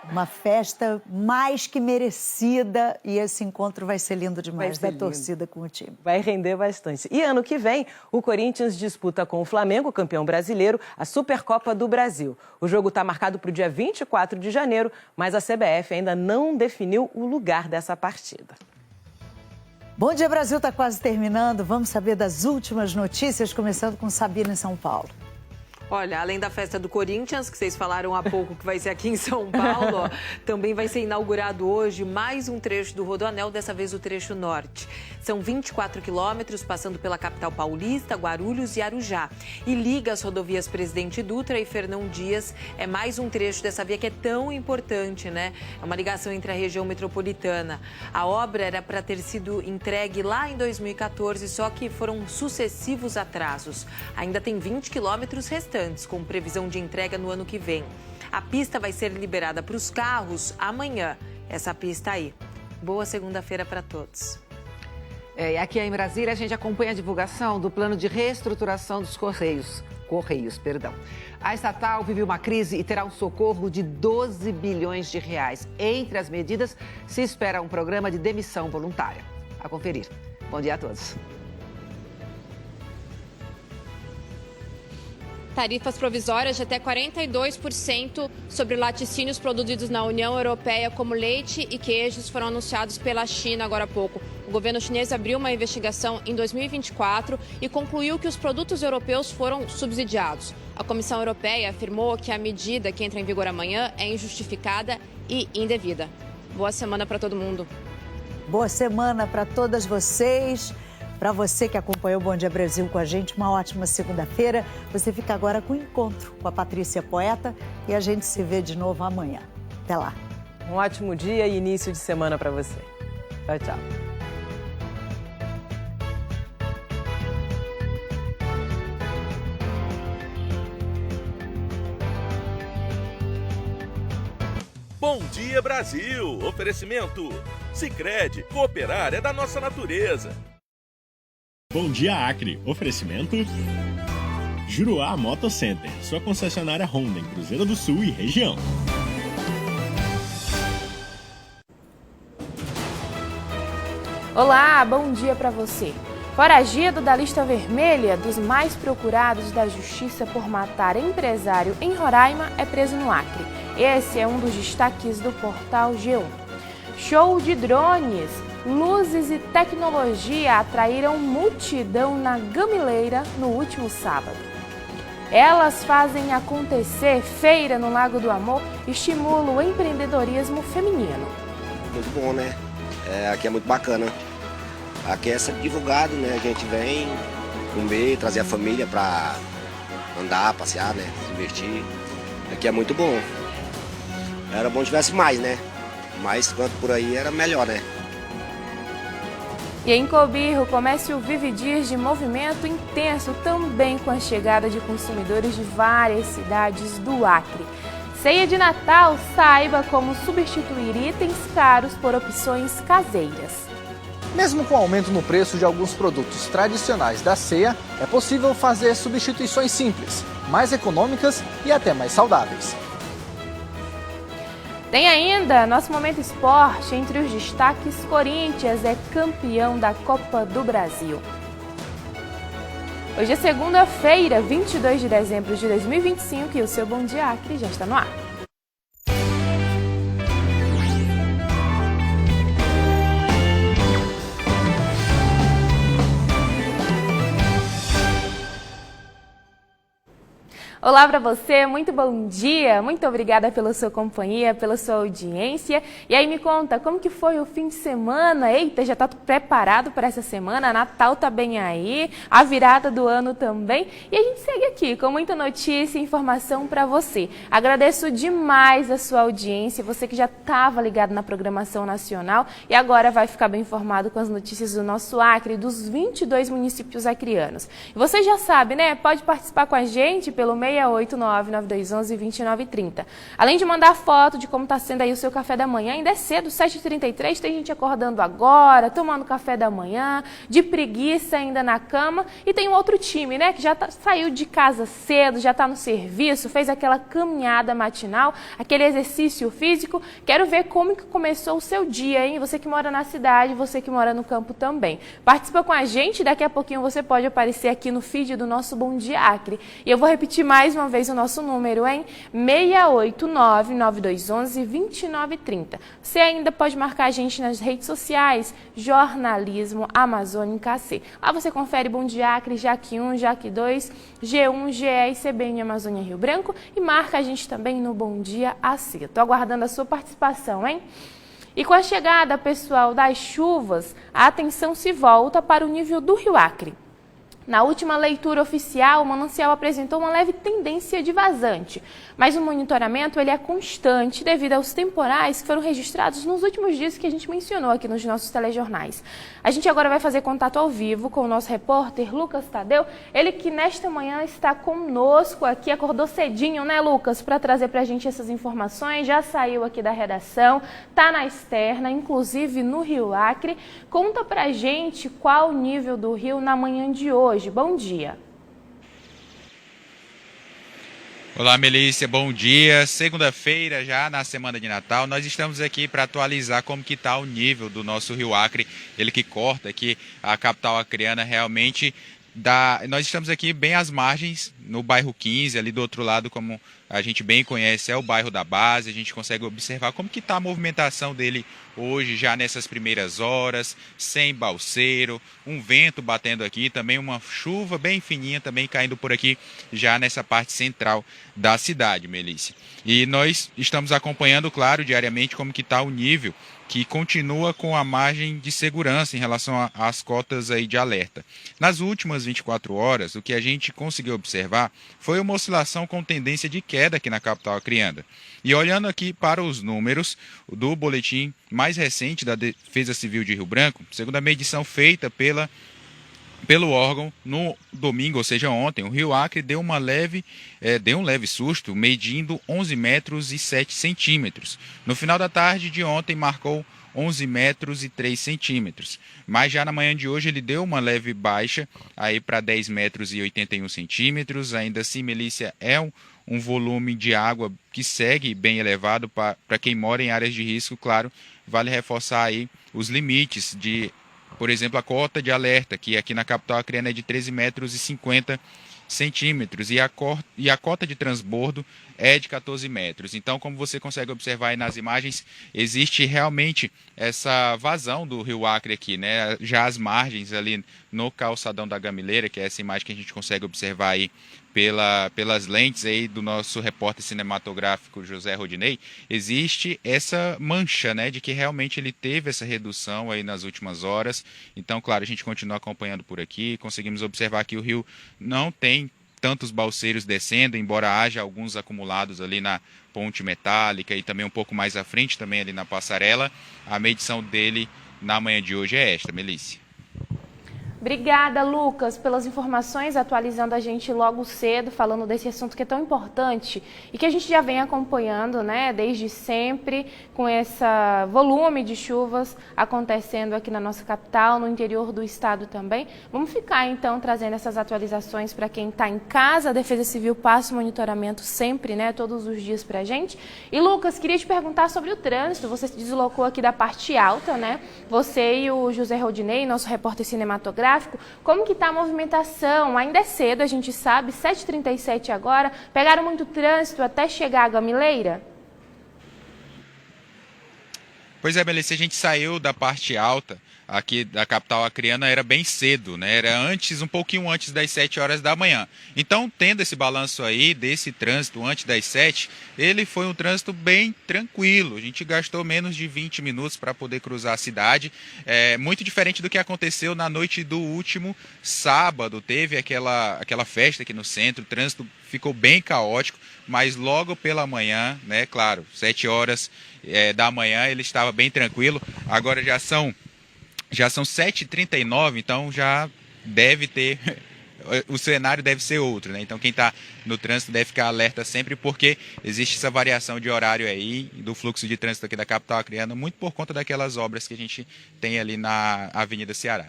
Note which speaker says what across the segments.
Speaker 1: Uma festa mais que merecida e esse encontro vai ser lindo demais, da torcida com o time.
Speaker 2: Vai render bastante. E ano que vem, o Corinthians disputa com o Flamengo, campeão brasileiro, a Supercopa do Brasil. O jogo está marcado para o dia 24 de janeiro, mas a CBF ainda não definiu o lugar dessa partida.
Speaker 1: Bom Dia Brasil está quase terminando. Vamos saber das últimas notícias, começando com Sabina em São Paulo.
Speaker 3: Olha, além da festa do Corinthians, que vocês falaram há pouco que vai ser aqui em São Paulo, ó, também vai ser inaugurado hoje mais um trecho do Rodoanel, dessa vez o trecho norte. São 24 quilômetros, passando pela capital paulista, Guarulhos e Arujá. E liga as rodovias Presidente Dutra e Fernão Dias. É mais um trecho dessa via que é tão importante, né? É uma ligação entre a região metropolitana. A obra era para ter sido entregue lá em 2014, só que foram sucessivos atrasos. Ainda tem 20 quilômetros restantes, com previsão de entrega no ano que vem. A pista vai ser liberada para os carros amanhã. Essa pista aí. Boa segunda-feira para todos.
Speaker 4: E aqui em Brasília, a gente acompanha a divulgação do plano de reestruturação dos Correios. A estatal vive uma crise e terá um socorro de 12 bilhões de reais. Entre as medidas, se espera um programa de demissão voluntária. A conferir. Bom dia a todos.
Speaker 5: Tarifas provisórias de até 42% sobre laticínios produzidos na União Europeia, como leite e queijos, foram anunciados pela China agora há pouco. O governo chinês abriu uma investigação em 2024 e concluiu que os produtos europeus foram subsidiados. A Comissão Europeia afirmou que a medida, que entra em vigor amanhã, é injustificada e indevida. Boa semana para todo mundo.
Speaker 1: Boa semana para todas vocês. Para você que acompanhou o Bom Dia Brasil com a gente, uma ótima segunda-feira. Você fica agora com o encontro com a Patrícia Poeta e a gente se vê de novo amanhã. Até lá.
Speaker 2: Um ótimo dia e início de semana para você. Tchau, tchau.
Speaker 6: Bom Dia Brasil! Oferecimento Sicredi, cooperar é da nossa natureza.
Speaker 7: Bom dia, Acre. Oferecimento Juruá Moto Center, sua concessionária Honda em Cruzeiro do Sul e região.
Speaker 8: Olá, bom dia para você. Foragido da lista vermelha dos mais procurados da Justiça por matar empresário em Roraima é preso no Acre. Esse é um dos destaques do portal G1. Show de drones. Luzes e tecnologia atraíram multidão na Gamileira no último sábado. Elas fazem acontecer. Feira no Lago do Amor estimula o empreendedorismo feminino.
Speaker 9: Muito bom, né? Aqui é muito bacana. Aqui é sempre divulgado, né? A gente vem comer, trazer a família para andar, passear, né? Se divertir. Aqui é muito bom. Era bom que tivesse mais, né? Mais quanto por aí era melhor, né?
Speaker 8: E em Cobirro, o comércio vive dias de movimento intenso, também com a chegada de consumidores de várias cidades do Acre. Ceia de Natal, saiba como substituir itens caros por opções caseiras.
Speaker 10: Mesmo com o aumento no preço de alguns produtos tradicionais da ceia, é possível fazer substituições simples, mais econômicas e até mais saudáveis.
Speaker 8: Tem ainda nosso Momento Esporte. Entre os destaques, Corinthians é campeão da Copa do Brasil. Hoje é segunda-feira, 22 de dezembro de 2025 e o seu Bom Dia Acre já está no ar. Olá para você, muito bom dia, muito obrigada pela sua companhia, pela sua audiência. E aí me conta, como que foi o fim de semana? Eita, já está preparado para essa semana? Natal tá bem aí, a virada do ano também. E a gente segue aqui com muita notícia e informação para você. Agradeço demais a sua audiência, você que já estava ligado na programação nacional e agora vai ficar bem informado com as notícias do nosso Acre e dos 22 municípios acreanos. E você já sabe, né? Pode participar com a gente pelo 66 689-9211-2930. Além de mandar foto de como está sendo aí o seu café da manhã, ainda é cedo, 7h33, tem gente acordando agora, tomando café da manhã, de preguiça ainda na cama, e tem um outro time, né, que já saiu de casa cedo, já está no serviço, fez aquela caminhada matinal, aquele exercício físico. Quero ver como que começou o seu dia, hein? Você que mora na cidade, você que mora no campo também. Participa com a gente, daqui a pouquinho você pode aparecer aqui no feed do nosso Bom Dia Acre. E eu vou repetir mais uma vez o nosso número, hein? 689-9211-2930. Você ainda pode marcar a gente nas redes sociais, Jornalismo Amazônia em KC. Lá você confere Bom Dia Acre, JAC 1, JAC 2, G1, GE e CBN Amazônia Rio Branco e marca a gente também no Bom Dia AC. Estou aguardando a sua participação, hein? E com a chegada, pessoal, das chuvas, a atenção se volta para o nível do Rio Acre. Na última leitura oficial, o manancial apresentou uma leve tendência de vazante, mas o monitoramento ele é constante devido aos temporais que foram registrados nos últimos dias que a gente mencionou aqui nos nossos telejornais. A gente agora vai fazer contato ao vivo com o nosso repórter Lucas Tadeu, ele que nesta manhã está conosco aqui, acordou cedinho, né, Lucas, para trazer para a gente essas informações, já saiu aqui da redação, está na externa, inclusive no Rio Acre. Conta para a gente qual o nível do rio na manhã de hoje. Bom dia.
Speaker 11: Olá, Melícia, bom dia. Segunda-feira, já na semana de Natal, nós estamos aqui para atualizar como que está o nível do nosso Rio Acre, ele que corta aqui a capital acreana realmente. Nós estamos aqui bem às margens, no bairro 15, ali do outro lado, como a gente bem conhece, é o bairro da Base. A gente consegue observar como que está a movimentação dele hoje, já nessas primeiras horas, sem balseiro, um vento batendo aqui, também uma chuva bem fininha também caindo por aqui, já nessa parte central da cidade, Melícia. E nós estamos acompanhando, claro, diariamente como que está o nível, que continua com a margem de segurança em relação às cotas aí de alerta. Nas últimas 24 horas, o que a gente conseguiu observar foi uma oscilação com tendência de queda aqui na capital acreana. E olhando aqui para os números do boletim mais recente da Defesa Civil de Rio Branco, segundo a medição feita pelo órgão no domingo, ou seja, ontem, o Rio Acre deu um leve susto, medindo 11 metros e 7 centímetros. No final da tarde de ontem, marcou 11 metros e 3 centímetros. Mas já na manhã de hoje ele deu uma leve baixa aí para 10 metros e 81 centímetros. Ainda assim, Melícia, é um volume de água que segue bem elevado para quem mora em áreas de risco. Claro, vale reforçar aí os limites de, por exemplo, a cota de alerta, que aqui na capital acreana é de 13 metros e 50 centímetros, e a cota de transbordo é de 14 metros. Então, como você consegue observar aí nas imagens, existe realmente essa vazão do Rio Acre aqui, né? Já as margens ali no calçadão da Gamileira, que é essa imagem que a gente consegue observar aí pelas lentes aí do nosso repórter cinematográfico José Rodinei, existe essa mancha, né, de que realmente ele teve essa redução aí nas últimas horas. Então, claro, a gente continua acompanhando por aqui, conseguimos observar que o rio não tem tantos balseiros descendo, embora haja alguns acumulados ali na ponte metálica e também um pouco mais à frente, também ali na passarela. A medição dele na manhã de hoje é esta, Melícia.
Speaker 8: Obrigada, Lucas, pelas informações, atualizando a gente logo cedo, falando desse assunto que é tão importante e que a gente já vem acompanhando, né, desde sempre, com esse volume de chuvas acontecendo aqui na nossa capital, no interior do estado também. Vamos ficar, então, trazendo essas atualizações para quem está em casa. A Defesa Civil passa o monitoramento sempre, né, todos os dias para a gente. E, Lucas, queria te perguntar sobre o trânsito. Você se deslocou aqui da parte alta, né? Você e o José Rodinei, nosso repórter cinematográfico. Como que está a movimentação? Ainda é cedo, a gente sabe, 7h37 agora. Pegaram muito trânsito até chegar à Gamileira?
Speaker 11: Pois é, Melícia, a gente saiu da parte alta aqui da capital acreana, era bem cedo, né? Era um pouquinho antes das 7 horas da manhã. Então, tendo esse balanço aí desse trânsito antes das 7, ele foi um trânsito bem tranquilo. A gente gastou menos de 20 minutos para poder cruzar a cidade. Muito diferente do que aconteceu na noite do último sábado. Teve aquela festa aqui no centro, o trânsito ficou bem caótico, mas logo pela manhã, né? Claro, 7 horas da manhã ele estava bem tranquilo. Agora já são 7h39, então já deve ter o cenário deve ser outro, né? Então quem está no trânsito deve ficar alerta sempre, porque existe essa variação de horário aí, do fluxo de trânsito aqui da capital acreana, muito por conta daquelas obras que a gente tem ali na Avenida Ceará.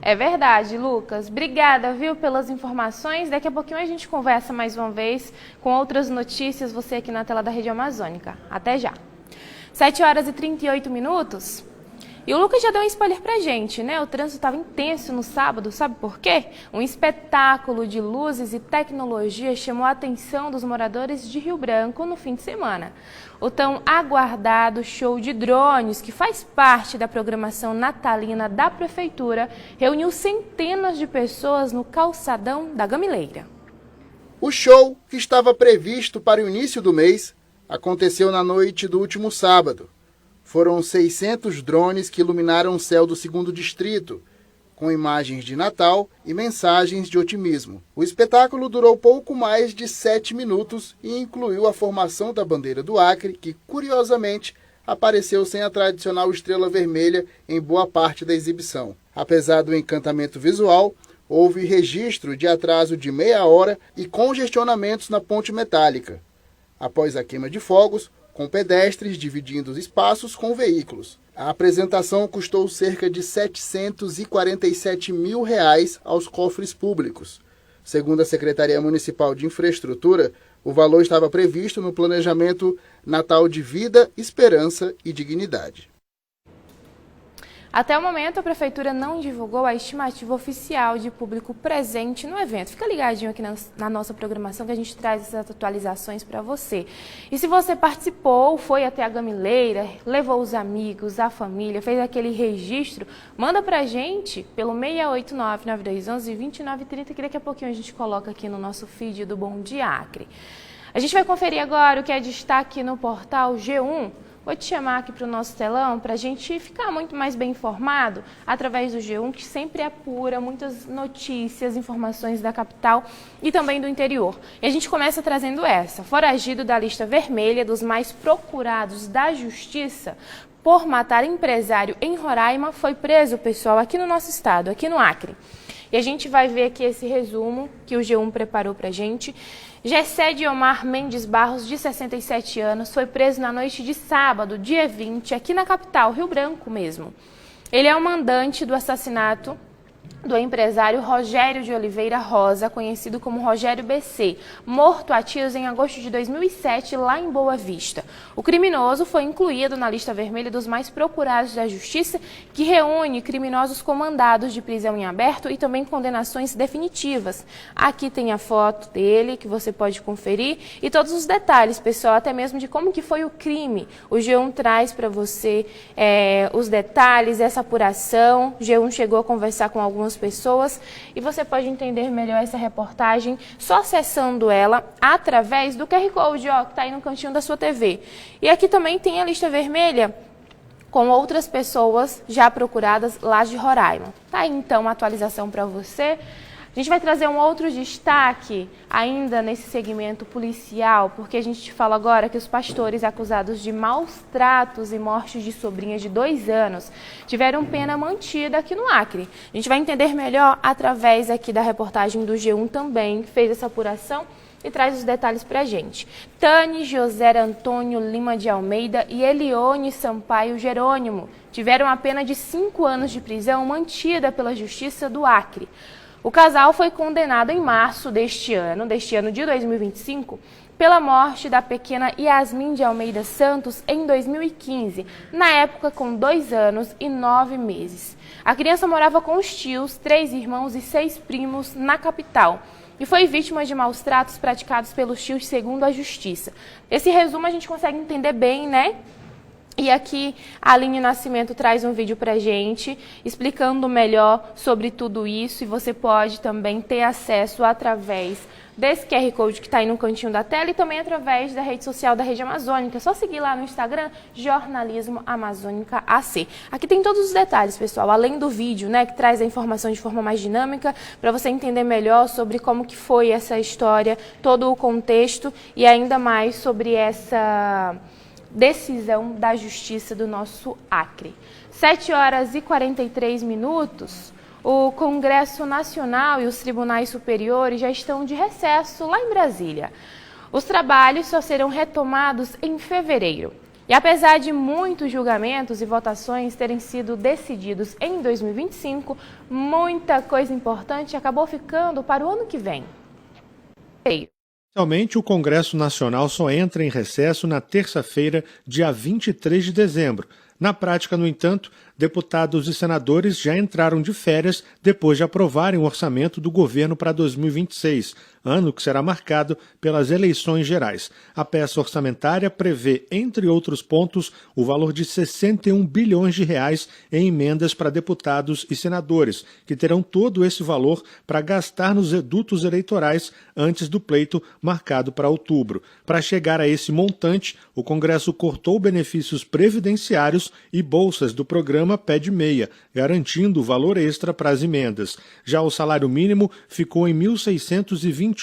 Speaker 8: É verdade, Lucas. Obrigada, viu, pelas informações. Daqui a pouquinho a gente conversa mais uma vez com outras notícias, você aqui na tela da Rede Amazônica. Até já. 7h38. E o Lucas já deu um spoiler pra gente, né? O trânsito estava intenso no sábado, sabe por quê? Um espetáculo de luzes e tecnologia chamou a atenção dos moradores de Rio Branco no fim de semana. O tão aguardado show de drones, que faz parte da programação natalina da Prefeitura, reuniu centenas de pessoas no calçadão da Gamileira.
Speaker 12: O show, que estava previsto para o início do mês, aconteceu na noite do último sábado. Foram 600 drones que iluminaram o céu do 2º Distrito, com imagens de Natal e mensagens de otimismo. O espetáculo durou pouco mais de 7 minutos e incluiu a formação da bandeira do Acre, que, curiosamente, apareceu sem a tradicional estrela vermelha em boa parte da exibição. Apesar do encantamento visual, houve registro de atraso de meia hora e congestionamentos na ponte metálica. Após a queima de fogos, com pedestres dividindo os espaços com veículos. A apresentação custou cerca de R$ 747 mil aos cofres públicos. Segundo a Secretaria Municipal de Infraestrutura, o valor estava previsto no planejamento Natal de Vida, Esperança e Dignidade.
Speaker 8: Até o momento, a Prefeitura não divulgou a estimativa oficial de público presente no evento. Fica ligadinho aqui na nossa programação que a gente traz essas atualizações para você. E se você participou, foi até a Gamileira, levou os amigos, a família, fez aquele registro, manda para a gente pelo 689-9211-2930, que daqui a pouquinho a gente coloca aqui no nosso feed do Bom Dia Acre. A gente vai conferir agora o que é destaque no portal G1. Vou te chamar aqui para o nosso telão para a gente ficar muito mais bem informado através do G1, que sempre apura muitas notícias, informações da capital e também do interior. E a gente começa trazendo essa. Foragido da lista vermelha dos mais procurados da Justiça por matar empresário em Roraima, foi preso, pessoal, aqui no nosso estado, aqui no Acre. E a gente vai ver aqui esse resumo que o G1 preparou para a gente. Gessé Diomar Mendes Barros, de 67 anos, foi preso na noite de sábado, dia 20, aqui na capital, Rio Branco mesmo. Ele é o mandante do assassinato do empresário Rogério de Oliveira Rosa, conhecido como Rogério BC, morto a tiros em agosto de 2007, lá em Boa Vista. O criminoso foi incluído na lista vermelha dos mais procurados da Justiça, que reúne criminosos com mandados de prisão em aberto e também condenações definitivas. Aqui tem a foto dele, que você pode conferir, e todos os detalhes, pessoal, até mesmo de como que foi o crime. O G1 traz para você os detalhes, essa apuração. O G1 chegou a conversar com algumas pessoas e você pode entender melhor essa reportagem só acessando ela através do QR Code, ó, que está aí no cantinho da sua TV. E aqui também tem a lista vermelha com outras pessoas já procuradas lá de Roraima. Tá aí então uma atualização para você. A gente vai trazer um outro destaque ainda nesse segmento policial, porque a gente fala agora que os pastores acusados de maus tratos e morte de sobrinha de 2 anos tiveram pena mantida aqui no Acre. A gente vai entender melhor através aqui da reportagem do G1 também, que fez essa apuração e traz os detalhes para a gente. Tani José Antônio Lima de Almeida e Elione Sampaio Jerônimo tiveram a pena de 5 anos de prisão mantida pela Justiça do Acre. O casal foi condenado em março deste ano de 2025, pela morte da pequena Yasmin de Almeida Santos em 2015, na época com 2 anos e 9 meses. A criança morava com os tios, 3 irmãos e 6 primos na capital e foi vítima de maus tratos praticados pelos tios, segundo a Justiça. Esse resumo a gente consegue entender bem, né? E aqui a Aline Nascimento traz um vídeo pra gente explicando melhor sobre tudo isso, e você pode também ter acesso através desse QR Code que está aí no cantinho da tela e também através da rede social da Rede Amazônica. É só seguir lá no Instagram, Jornalismo Amazônica AC. Aqui tem todos os detalhes, pessoal, além do vídeo, né, que traz a informação de forma mais dinâmica para você entender melhor sobre como que foi essa história, todo o contexto e ainda mais sobre essa decisão da Justiça do nosso Acre. 7h43. O Congresso Nacional e os tribunais superiores já estão de recesso lá em Brasília. Os trabalhos só serão retomados em fevereiro. E apesar de muitos julgamentos e votações terem sido decididos em 2025, muita coisa importante acabou ficando para o ano que vem.
Speaker 13: Oficialmente, o Congresso Nacional só entra em recesso na terça-feira, dia 23 de dezembro. Na prática, no entanto, deputados e senadores já entraram de férias depois de aprovarem o orçamento do governo para 2026, ano que será marcado pelas eleições gerais. A peça orçamentária prevê, entre outros pontos, o valor de 61 bilhões de reais em emendas para deputados e senadores, que terão todo esse valor para gastar nos redutos eleitorais antes do pleito marcado para outubro. Para chegar a esse montante, o Congresso cortou benefícios previdenciários e bolsas do programa Pé de Meia, garantindo o valor extra para as emendas. Já o salário mínimo ficou em R$ 1.621,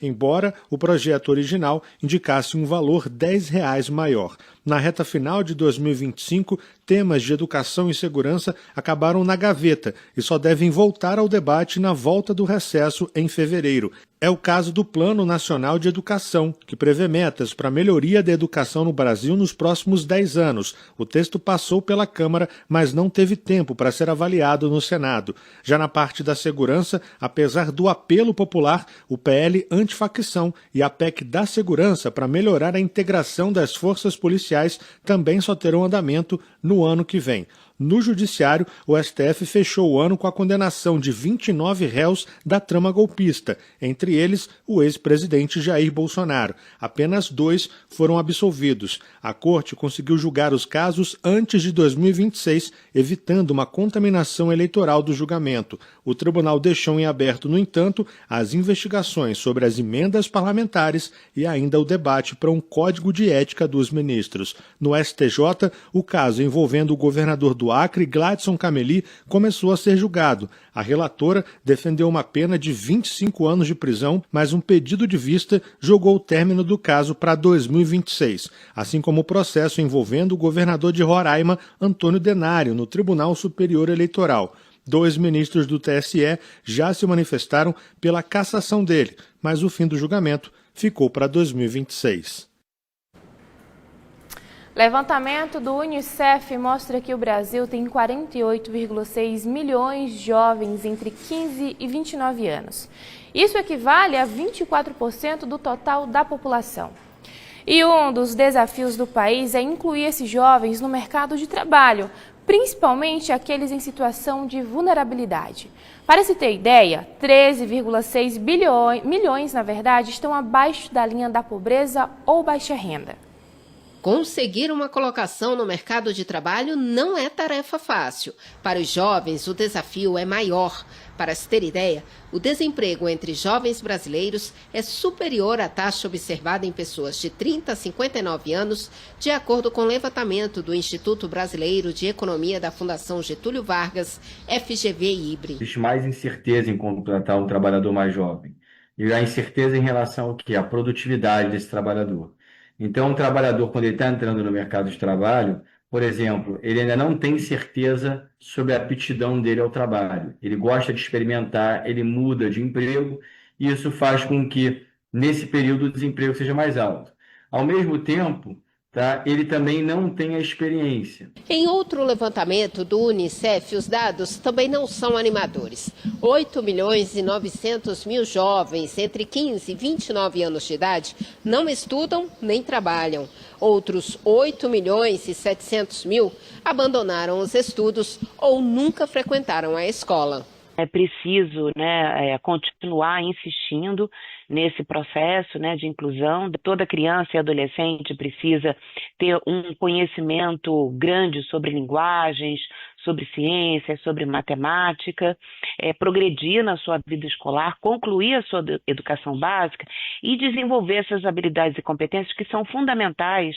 Speaker 13: embora o projeto original indicasse um valor R$ 10 maior. Na reta final de 2025, temas de educação e segurança acabaram na gaveta e só devem voltar ao debate na volta do recesso em fevereiro. É o caso do Plano Nacional de Educação, que prevê metas para a melhoria da educação no Brasil nos próximos 10 anos. O texto passou pela Câmara, mas não teve tempo para ser avaliado no Senado. Já na parte da segurança, apesar do apelo popular, o PL antifacção e a PEC da segurança para melhorar a integração das forças policiais também só terão andamento no ano que vem. No Judiciário, o STF fechou o ano com a condenação de 29 réus da trama golpista, entre eles o ex-presidente Jair Bolsonaro. Apenas 2 foram absolvidos. A Corte conseguiu julgar os casos antes de 2026, evitando uma contaminação eleitoral do julgamento. O tribunal deixou em aberto, no entanto, as investigações sobre as emendas parlamentares e ainda o debate para um código de ética dos ministros. No STJ, o caso envolvendo o governador do Acre, Gladson Cameli, começou a ser julgado. A relatora defendeu uma pena de 25 anos de prisão, mas um pedido de vista jogou o término do caso para 2026, assim como o processo envolvendo o governador de Roraima, Antônio Denário, no Tribunal Superior Eleitoral. 2 ministros do TSE já se manifestaram pela cassação dele, mas o fim do julgamento ficou para 2026.
Speaker 8: Levantamento do Unicef mostra que o Brasil tem 48,6 milhões de jovens entre 15 e 29 anos. Isso equivale a 24% do total da população. E um dos desafios do país é incluir esses jovens no mercado de trabalho, principalmente aqueles em situação de vulnerabilidade. Para se ter ideia, 13,6 milhões, na verdade, estão abaixo da linha da pobreza ou baixa renda.
Speaker 14: Conseguir uma colocação no mercado de trabalho não é tarefa fácil. Para os jovens, o desafio é maior. Para se ter ideia, o desemprego entre jovens brasileiros é superior à taxa observada em pessoas de 30 a 59 anos, de acordo com o levantamento do Instituto Brasileiro de Economia da Fundação Getúlio Vargas, FGV-IBRE.
Speaker 15: Existe mais incerteza em contratar um trabalhador mais jovem. E a incerteza em relação ao quê? À produtividade desse trabalhador. Então, o trabalhador, quando ele está entrando no mercado de trabalho, por exemplo, ele ainda não tem certeza sobre a aptidão dele ao trabalho. Ele gosta de experimentar, ele muda de emprego, e isso faz com que, nesse período, o desemprego seja mais alto. Ao mesmo tempo, ele também não tem a experiência.
Speaker 14: Em outro levantamento do Unicef, os dados também não são animadores. 8.900.000 jovens entre 15 e 29 anos de idade não estudam nem trabalham. Outros 8.700.000 abandonaram os estudos ou nunca frequentaram a escola.
Speaker 16: É preciso, continuar insistindo nesse processo, de inclusão. Toda criança e adolescente precisa ter um conhecimento grande sobre linguagens, sobre ciências, sobre matemática, progredir na sua vida escolar, concluir a sua educação básica e desenvolver essas habilidades e competências que são fundamentais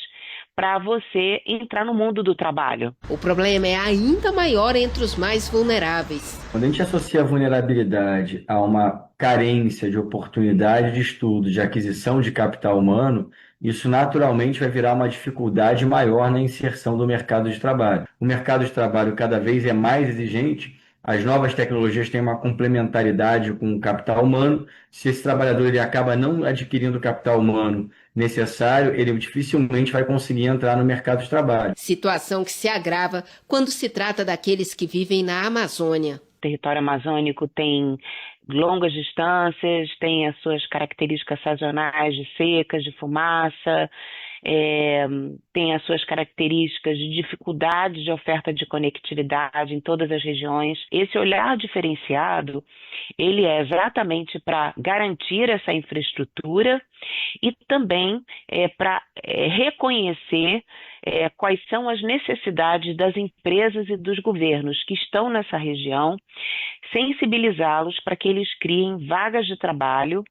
Speaker 16: para você entrar no mundo do trabalho.
Speaker 14: O problema é ainda maior entre os mais vulneráveis.
Speaker 15: Quando a gente associa a vulnerabilidade a uma carência de oportunidade de estudo, de aquisição de capital humano, isso naturalmente vai virar uma dificuldade maior na inserção do mercado de trabalho. O mercado de trabalho cada vez é mais exigente As novas tecnologias têm uma complementaridade com o capital humano. Se esse trabalhador ele acaba não adquirindo o capital humano necessário, ele dificilmente vai conseguir entrar no mercado de trabalho.
Speaker 14: Situação que se agrava quando se trata daqueles que vivem na Amazônia.
Speaker 16: O território amazônico tem longas distâncias, tem as suas características sazonais de secas, de fumaça, tem as suas características de dificuldade de oferta de conectividade em todas as regiões. Esse olhar diferenciado, ele é exatamente para garantir essa infraestrutura e também para reconhecer quais são as necessidades das empresas e dos governos que estão nessa região, sensibilizá-los para que eles criem vagas de trabalho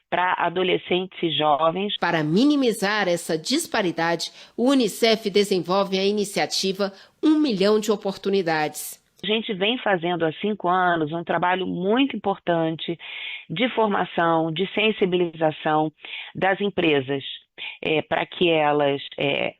Speaker 16: para adolescentes e jovens.
Speaker 14: Para minimizar essa disparidade, o Unicef desenvolve a iniciativa 1 milhão de oportunidades.
Speaker 16: A gente vem fazendo há 5 anos um trabalho muito importante de formação, de sensibilização das empresas, para que elas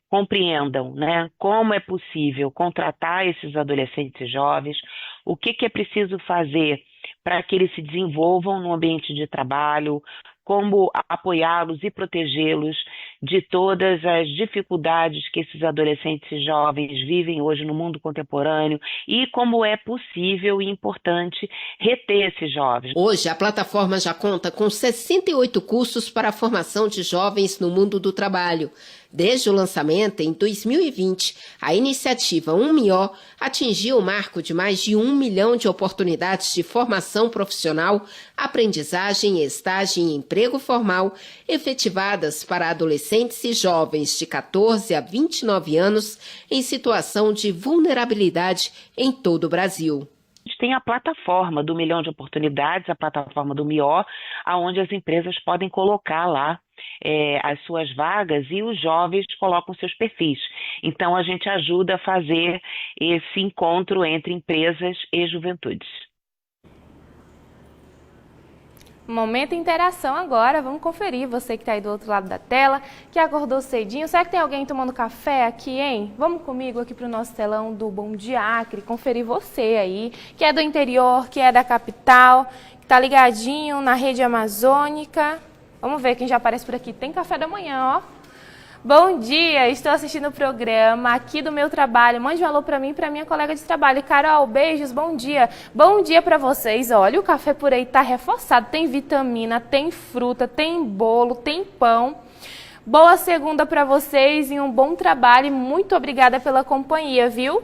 Speaker 16: compreendam, né, como é possível contratar esses adolescentes e jovens, o que é preciso fazer para que eles se desenvolvam no ambiente de trabalho, como apoiá-los e protegê-los de todas as dificuldades que esses adolescentes e jovens vivem hoje no mundo contemporâneo e como é possível e importante reter esses jovens.
Speaker 14: Hoje, a plataforma já conta com 68 cursos para a formação de jovens no mundo do trabalho. Desde o lançamento, em 2020, a iniciativa 1MIO atingiu o marco de mais de 1 milhão de oportunidades de formação profissional, aprendizagem, estágio e emprego formal efetivadas para adolescentes e jovens de 14 a 29 anos em situação de vulnerabilidade em todo o Brasil.
Speaker 16: A gente tem a plataforma do 1 milhão de oportunidades, a plataforma do MIO, onde as empresas podem colocar lá as suas vagas e os jovens colocam seus perfis. Então, a gente ajuda a fazer esse encontro entre empresas e juventudes.
Speaker 8: Momento interação agora, vamos conferir, você que está aí do outro lado da tela, que acordou cedinho. Será que tem alguém tomando café aqui, hein? Vamos comigo aqui para o nosso telão do Bom Dia Acre, conferir você aí, que é do interior, que é da capital, que está ligadinho na rede amazônica. Vamos ver quem já aparece por aqui. Tem café da manhã, ó. Bom dia, estou assistindo o programa aqui do meu trabalho. Mande um alô para mim e para minha colega de trabalho. Carol, beijos, bom dia. Bom dia para vocês. Olha, o café por aí tá reforçado. Tem vitamina, tem fruta, tem bolo, tem pão. Boa segunda para vocês e um bom trabalho. E muito obrigada pela companhia, viu?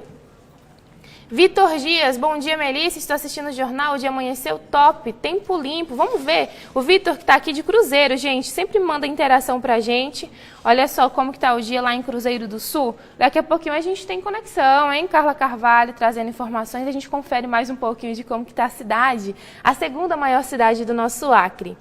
Speaker 8: Vitor Dias, bom dia, Melissa, estou assistindo o jornal, o dia amanheceu top, tempo limpo, vamos ver. O Vitor que está aqui de Cruzeiro, gente, sempre manda interação pra gente. Olha só como que tá o dia lá em Cruzeiro do Sul. Daqui a pouquinho a gente tem conexão, hein? Carla Carvalho trazendo informações, a gente confere mais um pouquinho de como que tá a cidade, a segunda maior cidade do nosso Acre.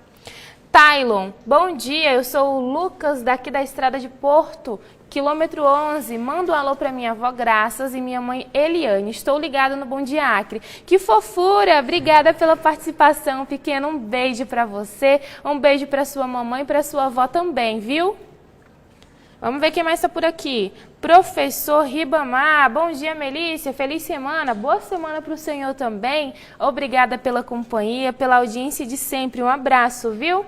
Speaker 8: Tailon, bom dia, eu sou o Lucas daqui da Estrada de Porto, quilômetro 11, manda um alô para minha avó Graças e minha mãe Eliane, estou ligada no Bom Dia Acre. Que fofura, obrigada pela participação, pequeno, um beijo para você, um beijo para sua mamãe e para sua avó também, viu? Vamos ver quem mais está por aqui. Professor Ribamar, bom dia, Melícia, feliz semana, boa semana para o senhor também. Obrigada pela companhia, pela audiência de sempre, um abraço, viu?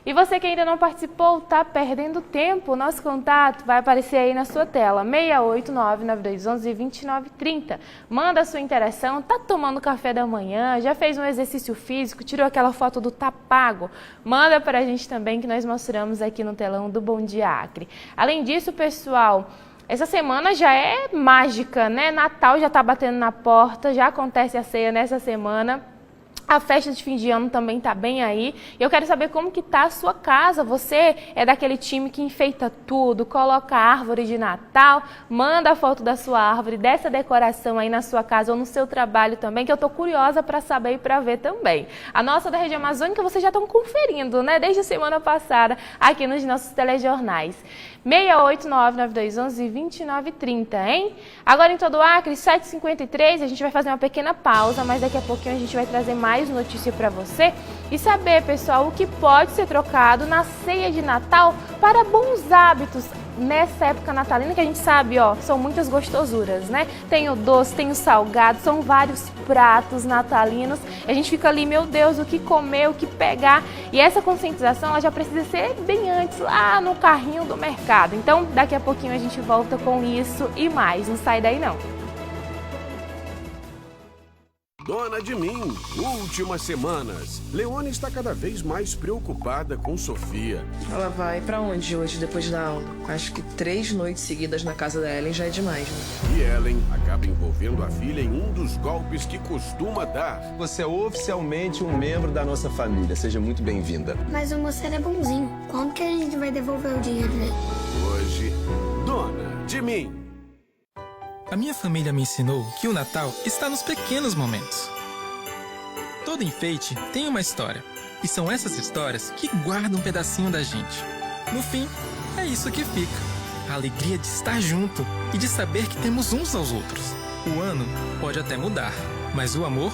Speaker 8: E você que ainda não participou, tá perdendo tempo, nosso contato vai aparecer aí na sua tela, 689-9211-2930. Manda a sua interação, tá tomando café da manhã, já fez um exercício físico, tirou aquela foto do tá pago. Manda pra gente também que nós mostramos aqui no telão do Bom Dia Acre. Além disso, pessoal, essa semana já é mágica, né? Natal já tá batendo na porta, já acontece a ceia nessa semana. A festa de fim de ano também está bem aí. Eu quero saber como que tá a sua casa. Você é daquele time que enfeita tudo, coloca a árvore de Natal, manda a foto da sua árvore, dessa decoração aí na sua casa ou no seu trabalho também, que eu tô curiosa para saber e para ver também. A nossa da região amazônica vocês já estão conferindo, né? Desde a semana passada aqui nos nossos telejornais. 689-9211-2930, hein? Agora em todo o Acre, 7h53, a gente vai fazer uma pequena pausa, mas daqui a pouquinho a gente vai trazer mais notícia para você e saber, pessoal, o que pode ser trocado na ceia de Natal para bons hábitos. nessa época natalina que a gente sabe, ó, são muitas gostosuras, né? Tem o doce, tem o salgado, são vários pratos natalinos. A gente fica ali, meu Deus, o que comer, o que pegar. E essa conscientização, ela já precisa ser bem antes, lá no carrinho do mercado. Então, daqui a pouquinho a gente volta com isso e mais. Não sai daí, não.
Speaker 17: Dona de Mim, últimas semanas. Leone está cada vez mais preocupada com Sofia.
Speaker 18: Ela vai pra onde hoje, depois da aula? Acho que 3 noites seguidas na casa da Ellen já é demais, né?
Speaker 17: E Ellen acaba envolvendo a filha em um dos golpes que costuma dar.
Speaker 19: Você é oficialmente um membro da nossa família. Seja muito bem-vinda.
Speaker 20: Mas o moço é bonzinho. Quando que a gente vai devolver o dinheiro dele?
Speaker 17: Hoje, Dona de Mim.
Speaker 21: A minha família me ensinou que o Natal está nos pequenos momentos. Todo enfeite tem uma história, e são essas histórias que guardam um pedacinho da gente. No fim, é isso que fica: a alegria de estar junto e de saber que temos uns aos outros. O ano pode até mudar, mas o amor,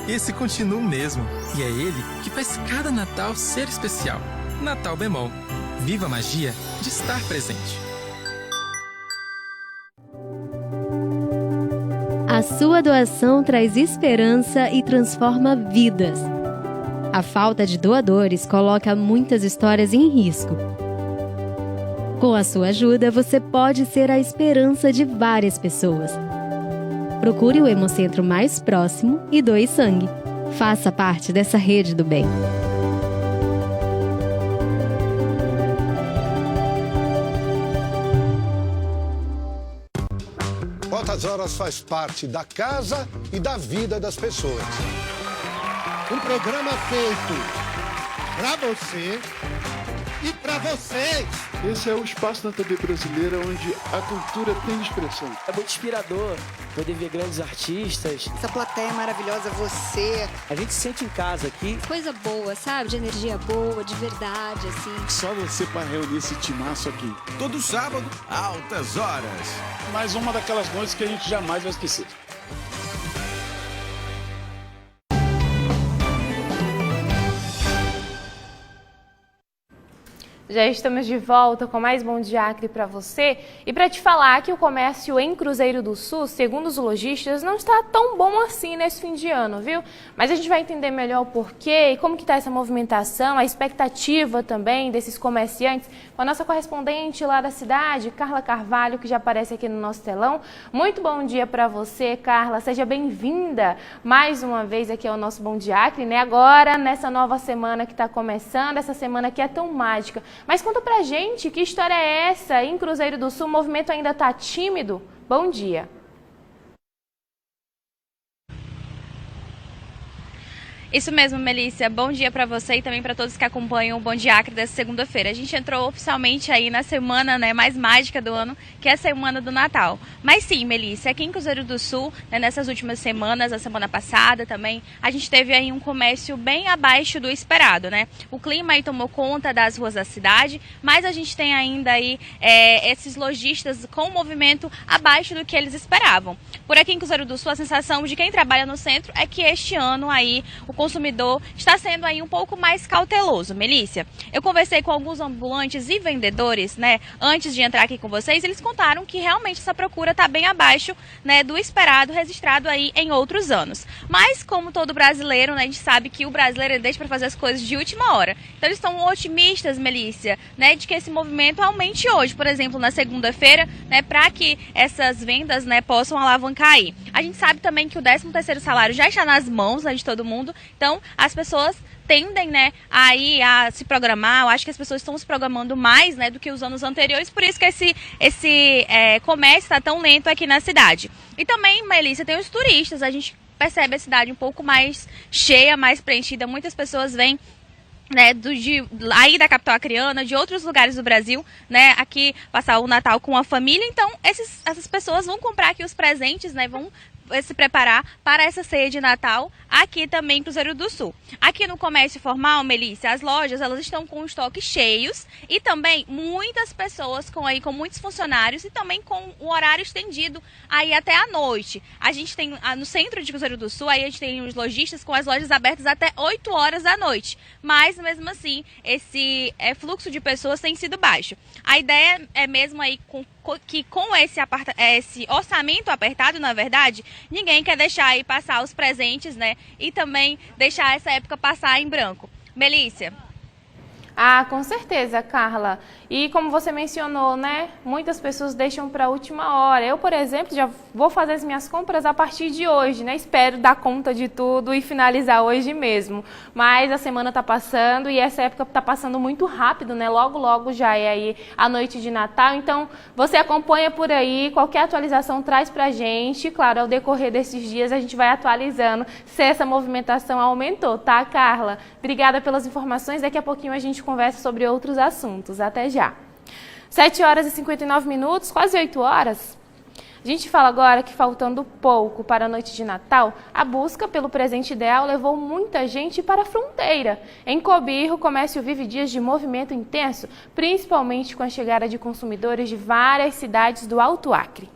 Speaker 21: esse continua o mesmo. E é ele que faz cada Natal ser especial. Natal Bemol. Viva a magia de estar presente.
Speaker 22: A sua doação traz esperança e transforma vidas. A falta de doadores coloca muitas histórias em risco. Com a sua ajuda, você pode ser a esperança de várias pessoas. Procure o Hemocentro mais próximo e doe sangue. Faça parte dessa rede do bem.
Speaker 23: Quantas Horas faz parte da casa e da vida das pessoas.
Speaker 24: Um programa feito pra você e pra vocês.
Speaker 25: Esse é o espaço da TV brasileira onde a cultura tem expressão.
Speaker 26: É muito inspirador poder ver grandes artistas.
Speaker 27: Essa plateia maravilhosa, você.
Speaker 26: A gente se sente em casa aqui.
Speaker 28: Coisa boa, sabe? De energia boa, de verdade, assim.
Speaker 25: Só você para reunir esse timaço aqui.
Speaker 17: Todo sábado, altas horas.
Speaker 25: Mais uma daquelas noites que a gente jamais vai esquecer.
Speaker 8: Já estamos de volta com mais Bom Dia Acre para você e para te falar que o comércio em Cruzeiro do Sul, segundo os lojistas, não está tão bom assim nesse fim de ano, viu? Mas a gente vai entender melhor o porquê e como que está essa movimentação, a expectativa também desses comerciantes com a nossa correspondente lá da cidade, Carla Carvalho, que já aparece aqui no nosso telão. Muito bom dia para você, Carla, seja bem-vinda mais uma vez aqui ao nosso Bom Dia Acre, né? Agora, nessa nova semana que está começando, essa semana que é tão mágica. Mas conta pra gente, que história é essa? Em Cruzeiro do Sul, o movimento ainda tá tímido? Bom dia.
Speaker 29: Isso mesmo, Melícia. Bom dia para você e também para todos que acompanham o Bom Dia Acre dessa segunda-feira. A gente entrou oficialmente aí na semana, né, mais mágica do ano, que é a semana do Natal. Mas sim, Melícia, aqui em Cruzeiro do Sul, né, nessas últimas semanas, a semana passada também, a gente teve aí um comércio bem abaixo do esperado, né? O clima aí tomou conta das ruas da cidade, mas a gente tem ainda aí esses lojistas com um movimento abaixo do que eles esperavam. Por aqui em Cruzeiro do Sul, a sensação de quem trabalha no centro é que este ano aí o consumidor está sendo aí um pouco mais cauteloso. Melícia, eu conversei com alguns ambulantes e vendedores, né, antes de entrar aqui com vocês, eles contaram que realmente essa procura está bem abaixo, né, do esperado registrado aí em outros anos. Mas como todo brasileiro, né, a gente sabe que o brasileiro deixa para fazer as coisas de última hora. Então eles estão otimistas, Melícia, né, de que esse movimento aumente hoje, por exemplo, na segunda-feira, né, para que essas vendas, né, possam alavancar aí. A gente sabe também que o 13º salário já está nas mãos, né, de todo mundo. Então, as pessoas tendem, né, aí a se programar. Eu acho que as pessoas estão se programando mais, né, do que os anos anteriores, por isso que esse comércio está tão lento aqui na cidade. E também, Melícia, tem os turistas. A gente percebe a cidade um pouco mais cheia, mais preenchida. Muitas pessoas vêm, né, aí da capital acreana, de outros lugares do Brasil, né, aqui passar o Natal com a família. Então, essas pessoas vão comprar aqui os presentes, né, vão se preparar para essa ceia de Natal aqui também em Cruzeiro do Sul. Aqui no comércio formal, Melícia, as lojas elas estão com estoques cheios e também muitas pessoas com muitos funcionários e também com o horário estendido aí até a noite. A gente tem no centro de Cruzeiro do Sul, aí a gente tem os lojistas com as lojas abertas até 8 horas da noite, mas mesmo assim esse fluxo de pessoas tem sido baixo. A ideia é mesmo aí que com esse orçamento apertado, na verdade, ninguém quer deixar aí passar os presentes, né? E também deixar essa época passar em branco. Melícia.
Speaker 8: Ah, com certeza, Carla. E como você mencionou, né, muitas pessoas deixam para a última hora. Eu, por exemplo, já vou fazer as minhas compras a partir de hoje, né? Espero dar conta de tudo e finalizar hoje mesmo. Mas a semana está passando e essa época está passando muito rápido, né? Logo, logo já é aí a noite de Natal. Então, você acompanha por aí, qualquer atualização traz para a gente. Claro, ao decorrer desses dias a gente vai atualizando se essa movimentação aumentou, tá, Carla? Obrigada pelas informações. Daqui a pouquinho a gente conversa sobre outros assuntos. Até já. 7 horas e 59 minutos, quase 8 horas. A gente fala agora que faltando pouco para a noite de Natal, a busca pelo presente ideal levou muita gente para a fronteira. Em Cobirro, o comércio vive dias de movimento intenso, principalmente com a chegada de consumidores de várias cidades do Alto Acre.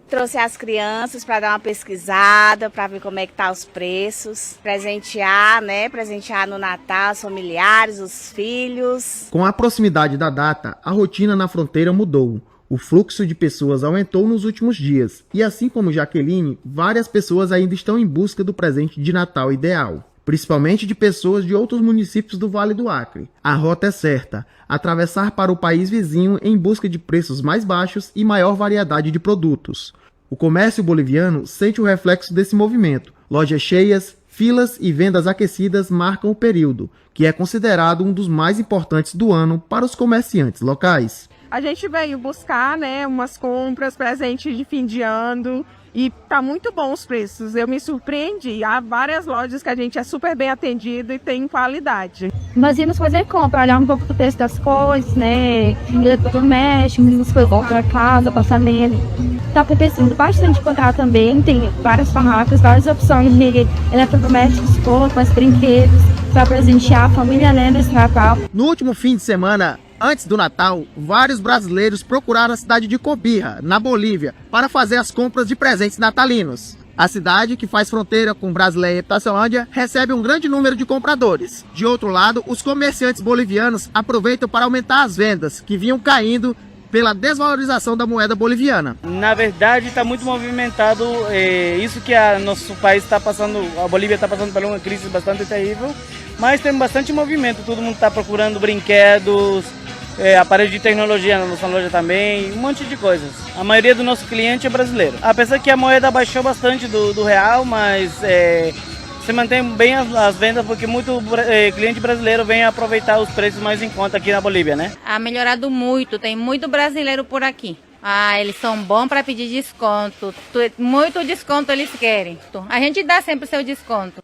Speaker 1: Trouxe as crianças para dar uma pesquisada, para ver como é que tá os preços, presentear, né? Presentear no Natal os familiares, os filhos.
Speaker 2: Com a proximidade da data, a rotina na fronteira mudou. O fluxo de pessoas aumentou nos últimos dias e, assim como Jaqueline, várias pessoas ainda estão em busca do presente de Natal ideal, principalmente de pessoas de outros municípios do Vale do Acre. A rota é certa: atravessar para o país vizinho em busca de preços mais baixos e maior variedade de produtos. O comércio boliviano sente o reflexo desse movimento. Lojas cheias, filas e vendas aquecidas marcam o período, que é considerado um dos mais importantes do ano para os comerciantes locais.
Speaker 3: A gente veio buscar, né, umas compras, presentes de fim de ano. E tá muito bom os preços, eu me surpreendi. Há várias lojas que a gente é super bem atendido e tem qualidade.
Speaker 4: Nós íamos fazer compra, olhar um pouco do preço das coisas, né? Eletrodomésticos, coisas para casa, passar nele. Tá precisando bastante encontrar também, tem várias farmácias, várias opções de eletrodomésticos, roupas, brinquedos, para presentear a família, né, nesse Natal.
Speaker 2: No último fim de semana, antes do Natal, vários brasileiros procuraram a cidade de Cobija, na Bolívia, para fazer as compras de presentes natalinos. A cidade, que faz fronteira com Brasileia e Taçolândia, recebe um grande número de compradores. De outro lado, os comerciantes bolivianos aproveitam para aumentar as vendas, que vinham caindo pela desvalorização da moeda boliviana.
Speaker 5: Na verdade, está muito movimentado, isso que nosso país está passando, a Bolívia está passando por uma crise bastante terrível, mas tem bastante movimento, todo mundo está procurando brinquedos, aparelhos de tecnologia na nossa loja também, um monte de coisas. A maioria do nosso cliente é brasileiro. Apesar que a moeda baixou bastante do real, mas se mantém bem as vendas porque muito cliente brasileiro vem aproveitar os preços mais em conta aqui na Bolívia, né?
Speaker 6: Ha melhorado muito, tem muito brasileiro por aqui. Eles são bons para pedir desconto, muito desconto eles querem. A gente dá sempre o seu desconto.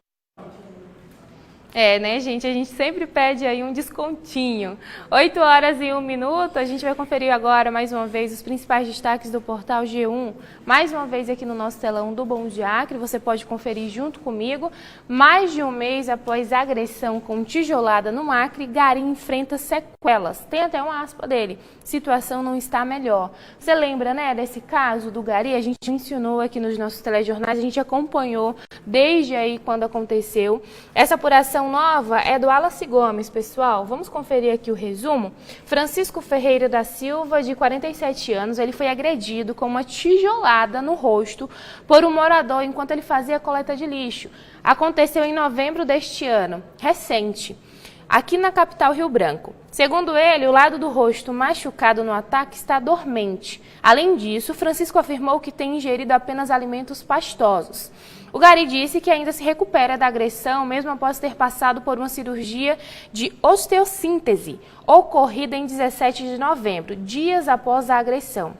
Speaker 8: Né, gente? A gente sempre pede aí um descontinho. 8 horas e 1 minuto, a gente vai conferir agora, mais uma vez, os principais destaques do portal G1. Mais uma vez aqui no nosso telão do Bom Dia Acre, você pode conferir junto comigo. Mais de um mês após a agressão com tijolada no Acre, Gari enfrenta sequelas. Tem até uma aspa dele: situação não está melhor. Você lembra, né, desse caso do Gari? A gente mencionou aqui nos nossos telejornais, a gente acompanhou desde aí quando aconteceu. Essa apuração nova é do Wallace Gomes, pessoal. Vamos conferir aqui o resumo. Francisco Ferreira da Silva, de 47 anos, ele foi agredido com uma tijolada no rosto por um morador enquanto ele fazia a coleta de lixo. Aconteceu em novembro deste ano, recente, aqui na capital Rio Branco. Segundo ele, o lado do rosto machucado no ataque está dormente. Além disso, Francisco afirmou que tem ingerido apenas alimentos pastosos. O Gari disse que ainda se recupera da agressão, mesmo após ter passado por uma cirurgia de osteossíntese, ocorrida em 17 de novembro, dias após a agressão.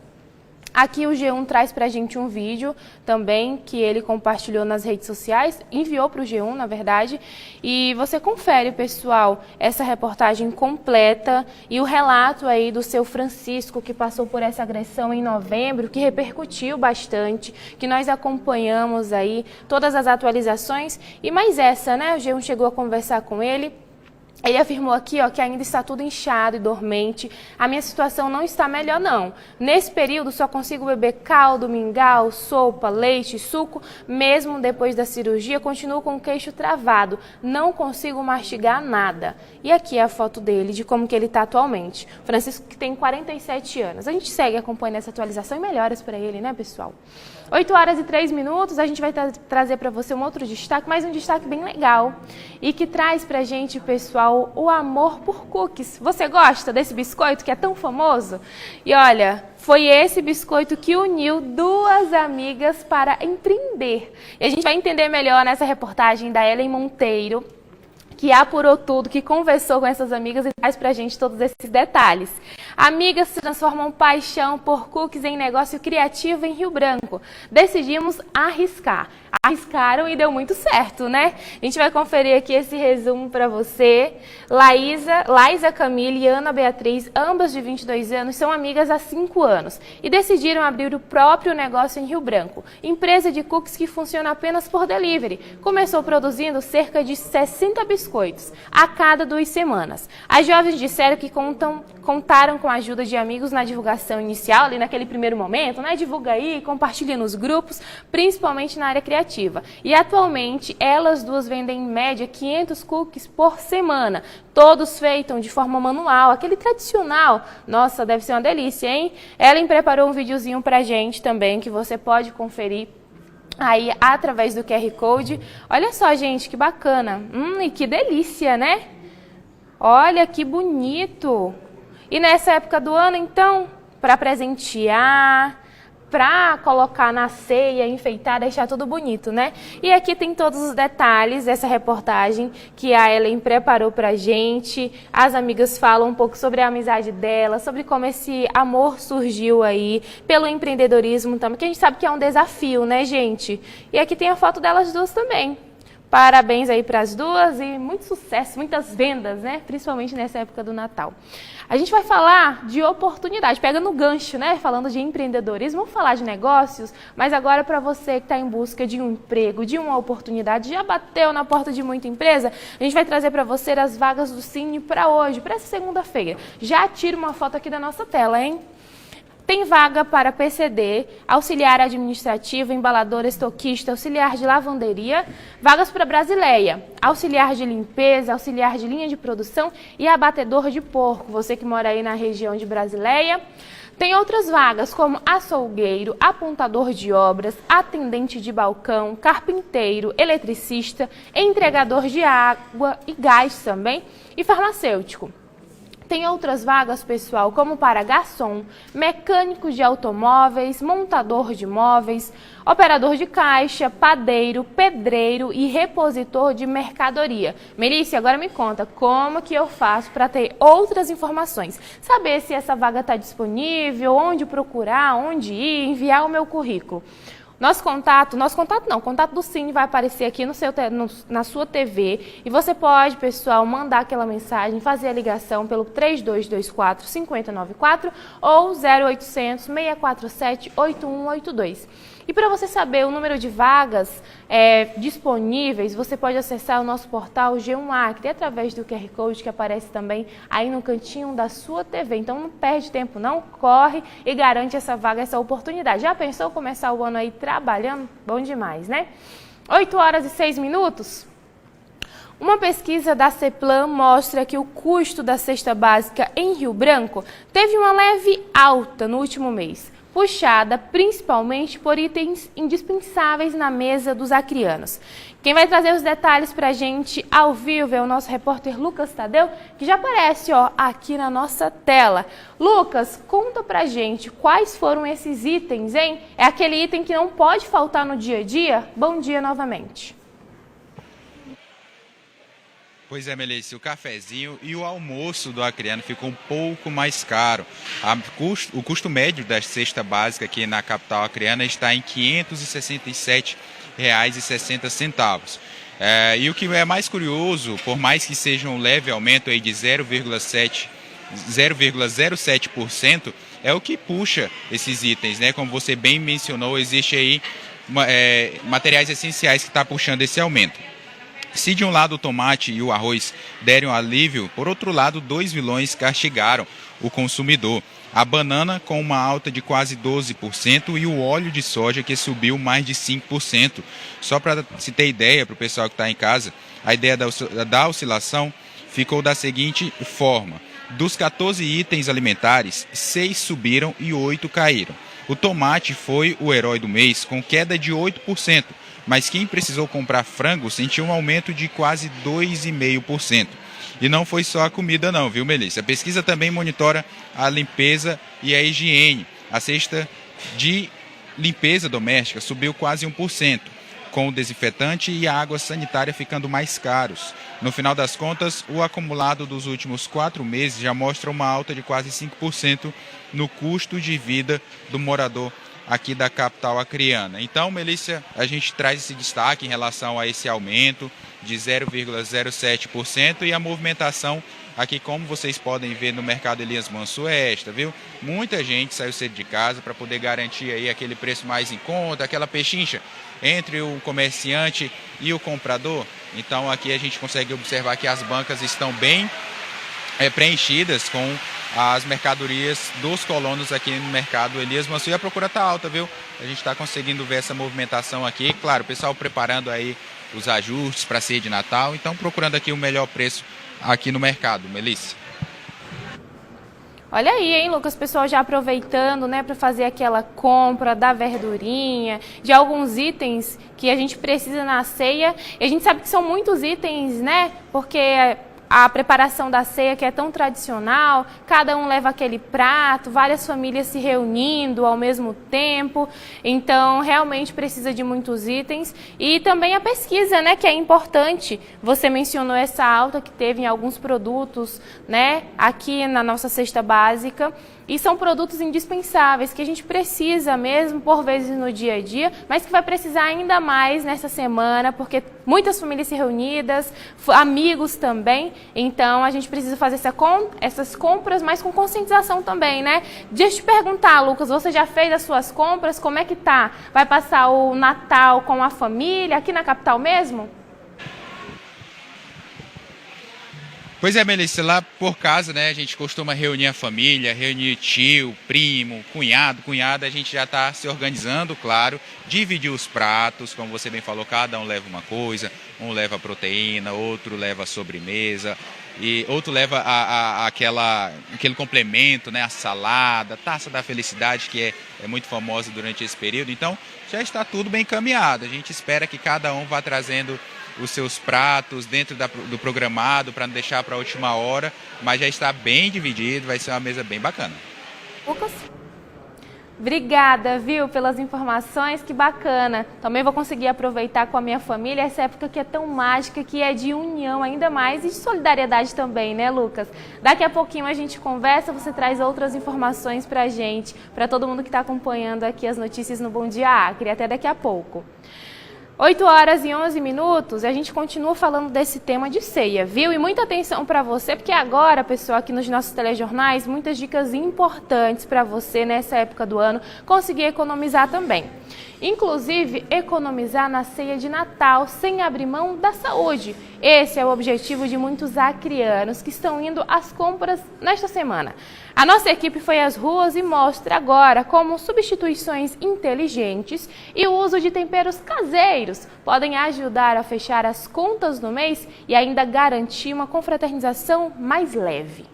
Speaker 8: Aqui o G1 traz pra gente um vídeo também que ele compartilhou nas redes sociais, enviou para o G1, na verdade, e você confere, pessoal, essa reportagem completa e o relato aí do seu Francisco, que passou por essa agressão em novembro, que repercutiu bastante, que nós acompanhamos aí todas as atualizações, e mais essa, né, o G1 chegou a conversar com ele. Ele afirmou aqui, ó, que ainda está tudo inchado e dormente. A minha situação não está melhor, não. Nesse período, só consigo beber caldo, mingau, sopa, leite, suco. Mesmo depois da cirurgia, continuo com o queixo travado. Não consigo mastigar nada. E aqui é a foto dele, de como que ele está atualmente. Francisco, que tem 47 anos. A gente segue acompanhando essa atualização e melhoras para ele, né, pessoal? 8 horas e 3 minutos, a gente vai trazer para você um outro destaque, mas um destaque bem legal. E que traz pra gente, pessoal, o amor por cookies. Você gosta desse biscoito que é tão famoso? E olha, foi esse biscoito que uniu duas amigas para empreender. E a gente vai entender melhor nessa reportagem da Ellen Monteiro, que apurou tudo, que conversou com essas amigas e traz pra gente todos esses detalhes. Amigas transformam paixão por cookies em negócio criativo em Rio Branco. Decidimos arriscar. Arriscaram e deu muito certo, né? A gente vai conferir aqui esse resumo para você. Laísa Camille e Ana Beatriz, ambas de 22 anos, são amigas há 5 anos e decidiram abrir o próprio negócio em Rio Branco. Empresa de cookies que funciona apenas por delivery. Começou produzindo cerca de 60 biscoitos a cada 2 semanas. As jovens disseram que contaram com a ajuda de amigos na divulgação inicial, ali naquele primeiro momento, né? Divulga aí, compartilha nos grupos, principalmente na área criativa. E atualmente elas duas vendem em média 500 cookies por semana, todos feitos de forma manual, aquele tradicional. Nossa, deve ser uma delícia, hein? Ellen preparou um videozinho pra gente também, que você pode conferir aí através do QR Code. Olha só, gente, que bacana. E que delícia, né? Olha que bonito. E nessa época do ano, então, para presentear, para colocar na ceia, enfeitar, deixar tudo bonito, né? E aqui tem todos os detalhes dessa reportagem que a Ellen preparou pra gente. As amigas falam um pouco sobre a amizade dela, sobre como esse amor surgiu aí, pelo empreendedorismo também, que a gente sabe que é um desafio, né, gente? E aqui tem a foto delas duas também. Parabéns aí para as duas e muito sucesso, muitas vendas, né? Principalmente nessa época do Natal. A gente vai falar de oportunidade, pega no gancho, né? Falando de empreendedorismo, vamos falar de negócios, mas agora para você que está em busca de um emprego, de uma oportunidade, já bateu na porta de muita empresa, a gente vai trazer para você as vagas do Cine para hoje, para essa segunda-feira. Já tira uma foto aqui da nossa tela, hein? Tem vaga para PCD, auxiliar administrativo, embalador, estoquista, auxiliar de lavanderia, vagas para Brasileia, auxiliar de limpeza, auxiliar de linha de produção e abatedor de porco, você que mora aí na região de Brasileia. Tem outras vagas como açougueiro, apontador de obras, atendente de balcão, carpinteiro, eletricista, entregador de água e gás também e farmacêutico. Tem outras vagas, pessoal, como para garçom, mecânico de automóveis, montador de móveis, operador de caixa, padeiro, pedreiro e repositor de mercadoria. Melícia, agora me conta, como que eu faço para ter outras informações? Saber se essa vaga está disponível, onde procurar, onde ir, enviar o meu currículo. Nosso contato não, o contato do Cine vai aparecer aqui na sua TV e você pode, pessoal, mandar aquela mensagem, fazer a ligação pelo 3224-5094 ou 0800 647 8182. E para você saber o número de vagas disponíveis, você pode acessar o nosso portal G1 Acre através do QR Code que aparece também aí no cantinho da sua TV. Então não perde tempo não, corre e garante essa vaga, essa oportunidade. Já pensou começar o ano aí trabalhando? Bom demais, né? 8 horas e 6 minutos. Uma pesquisa da CEPLAN mostra que o custo da cesta básica em Rio Branco teve uma leve alta no último mês, puxada principalmente por itens indispensáveis na mesa dos acrianos. Quem vai trazer os detalhes para a gente ao vivo é o nosso repórter Lucas Tadeu, que já aparece aqui na nossa tela. Lucas, conta pra gente quais foram esses itens, hein? É aquele item que não pode faltar no dia a dia? Bom dia novamente.
Speaker 7: Pois é, Melissa, o cafezinho e o almoço do acreano ficou um pouco mais caro. O custo médio da cesta básica aqui na capital acreana está em R$ 567,60. E o que é mais curioso, por mais que seja um leve aumento aí de 0,07%, é o que puxa esses itens, né? Como você bem mencionou, existe aí materiais essenciais que está puxando esse aumento. Se de um lado o tomate e o arroz deram alívio, por outro lado, 2 vilões castigaram o consumidor. A banana com uma alta de quase 12% e o óleo de soja que subiu mais de 5%. Só para se ter ideia, para o pessoal que está em casa, a ideia da oscilação ficou da seguinte forma. Dos 14 itens alimentares, 6 subiram e 8 caíram. O tomate foi o herói do mês, com queda de 8%, mas quem precisou comprar frango sentiu um aumento de quase 2,5%. E não foi só a comida não, viu, Melissa? A pesquisa também monitora a limpeza e a higiene. A cesta de limpeza doméstica subiu quase 1%, com o desinfetante e a água sanitária ficando mais caros. No final das contas, o acumulado dos últimos 4 meses já mostra uma alta de quase 5% no custo de vida do morador aqui da capital acreana. Então, Melissa, a gente traz esse destaque em relação a esse aumento de 0,07% e a movimentação aqui, como vocês podem ver no mercado Elias Manso esta, viu? Muita gente saiu cedo de casa para poder garantir aí aquele preço mais em conta, aquela pechincha entre o comerciante e o comprador. Então, aqui a gente consegue observar que as bancas estão bem preenchidas com as mercadorias dos colonos aqui no mercado Elias Manso. E a procura está alta, viu? A gente está conseguindo ver essa movimentação aqui. Claro, o pessoal preparando aí os ajustes para a ceia de Natal. Então, procurando aqui o melhor preço aqui no mercado. Melissa.
Speaker 8: Olha aí, hein, Lucas, pessoal já aproveitando, né, para fazer aquela compra da verdurinha, de alguns itens que a gente precisa na ceia. E a gente sabe que são muitos itens, né, porque a preparação da ceia que é tão tradicional, cada um leva aquele prato, várias famílias se reunindo ao mesmo tempo, então realmente precisa de muitos itens. E também a pesquisa, né, que é importante. Você mencionou essa alta que teve em alguns produtos, né, aqui na nossa cesta básica. E são produtos indispensáveis, que a gente precisa mesmo, por vezes, no dia a dia, mas que vai precisar ainda mais nessa semana, porque muitas famílias se reunidas, amigos também, então a gente precisa fazer essas compras, mas com conscientização também, né? Deixa eu te perguntar, Lucas, você já fez as suas compras? Como é que tá? Vai passar o Natal com a família, aqui na capital mesmo?
Speaker 7: Pois é, Melissa, lá por casa, né, a gente costuma reunir a família, reunir tio, primo, cunhada, a gente já está se organizando, claro, dividir os pratos, como você bem falou, cada um leva uma coisa, um leva a proteína, outro leva a sobremesa, e outro leva aquele complemento, né, a salada, taça da felicidade, que é muito famosa durante esse período. Então, já está tudo bem encaminhado, a gente espera que cada um vá trazendo os seus pratos dentro do programado para não deixar para a última hora, mas já está bem dividido, vai ser uma mesa bem bacana.
Speaker 8: Lucas? Obrigada, viu, pelas informações, que bacana. Também vou conseguir aproveitar com a minha família essa época que é tão mágica, que é de união ainda mais e de solidariedade também, né, Lucas? Daqui a pouquinho a gente conversa, você traz outras informações pra gente, para todo mundo que está acompanhando aqui as notícias no Bom Dia Acre. Até daqui a pouco. 8h11, a gente continua falando desse tema de ceia, viu? E muita atenção para você, porque agora, pessoal, aqui nos nossos telejornais, muitas dicas importantes para você nessa época do ano conseguir economizar também. Inclusive, economizar na ceia de Natal, sem abrir mão da saúde. Esse é o objetivo de muitos acreanos que estão indo às compras nesta semana. A nossa equipe foi às ruas e mostra agora como substituições inteligentes e o uso de temperos caseiros podem ajudar a fechar as contas do mês e ainda garantir uma confraternização mais leve.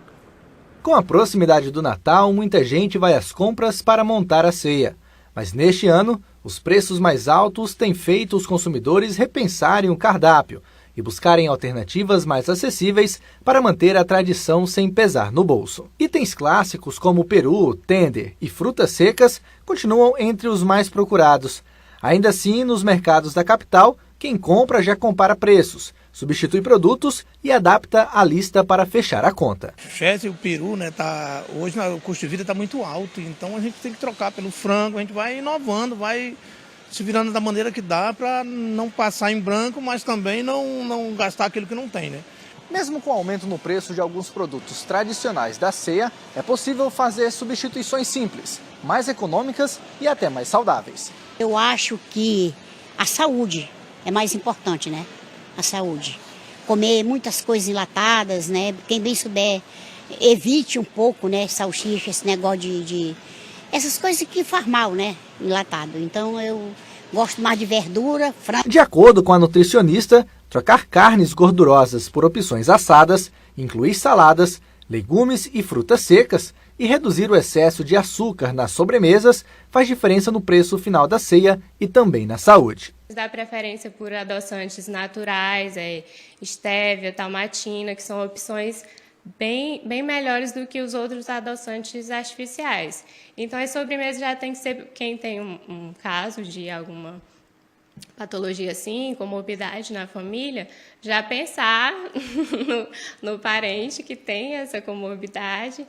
Speaker 9: Com a proximidade do Natal, muita gente vai às compras para montar a ceia. Mas neste ano, os preços mais altos têm feito os consumidores repensarem o cardápio e buscarem alternativas mais acessíveis para manter a tradição sem pesar no bolso. Itens clássicos como peru, tender e frutas secas continuam entre os mais procurados. Ainda assim, nos mercados da capital, quem compra já compara preços, substitui produtos e adapta a lista para fechar a conta.
Speaker 10: O peru, né, hoje o custo de vida está muito alto, então a gente tem que trocar pelo frango, a gente vai inovando, vai se virando da maneira que dá para não passar em branco, mas também não gastar aquilo que não tem, né?
Speaker 9: Mesmo com o aumento no preço de alguns produtos tradicionais da ceia, é possível fazer substituições simples, mais econômicas e até mais saudáveis.
Speaker 11: Eu acho que a saúde é mais importante, né? A saúde. Comer muitas coisas enlatadas, né? Quem bem souber, evite um pouco, né? Salsicha, esse negócio de essas coisas que faz mal, né? Enlatado. Então eu gosto mais de verdura, frango.
Speaker 9: De acordo com a nutricionista, trocar carnes gordurosas por opções assadas, incluir saladas, legumes e frutas secas e reduzir o excesso de açúcar nas sobremesas faz diferença no preço final da ceia e também na saúde.
Speaker 12: Dá preferência por adoçantes naturais, estévia, talmatina, que são opções bem melhores do que os outros adoçantes artificiais. Então, as sobremesas já tem que ser, quem tem um caso de alguma patologia assim, comorbidade na família, já pensar no parente que tem essa comorbidade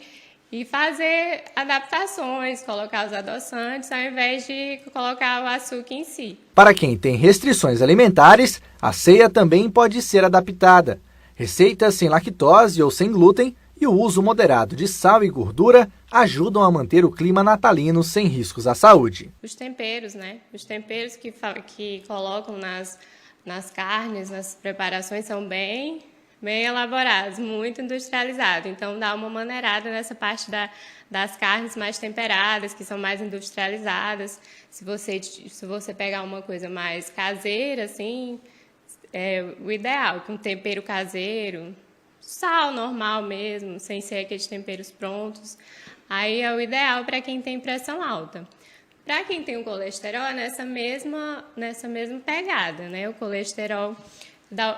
Speaker 12: e fazer adaptações, colocar os adoçantes ao invés de colocar o açúcar em si.
Speaker 9: Para quem tem restrições alimentares, a ceia também pode ser adaptada. Receitas sem lactose ou sem glúten e o uso moderado de sal e gordura ajudam a manter o clima natalino sem riscos à saúde.
Speaker 12: Os temperos, né? Os temperos que colocam nas carnes, nas preparações, são bem elaborados, muito industrializados. Então, dá uma maneirada nessa parte das carnes mais temperadas, que são mais industrializadas. Se você pegar uma coisa mais caseira, assim, é o ideal, com tempero caseiro, sal normal mesmo, sem ser aqueles temperos prontos. Aí é o ideal para quem tem pressão alta. Para quem tem o colesterol, é nessa mesma pegada, né? O colesterol,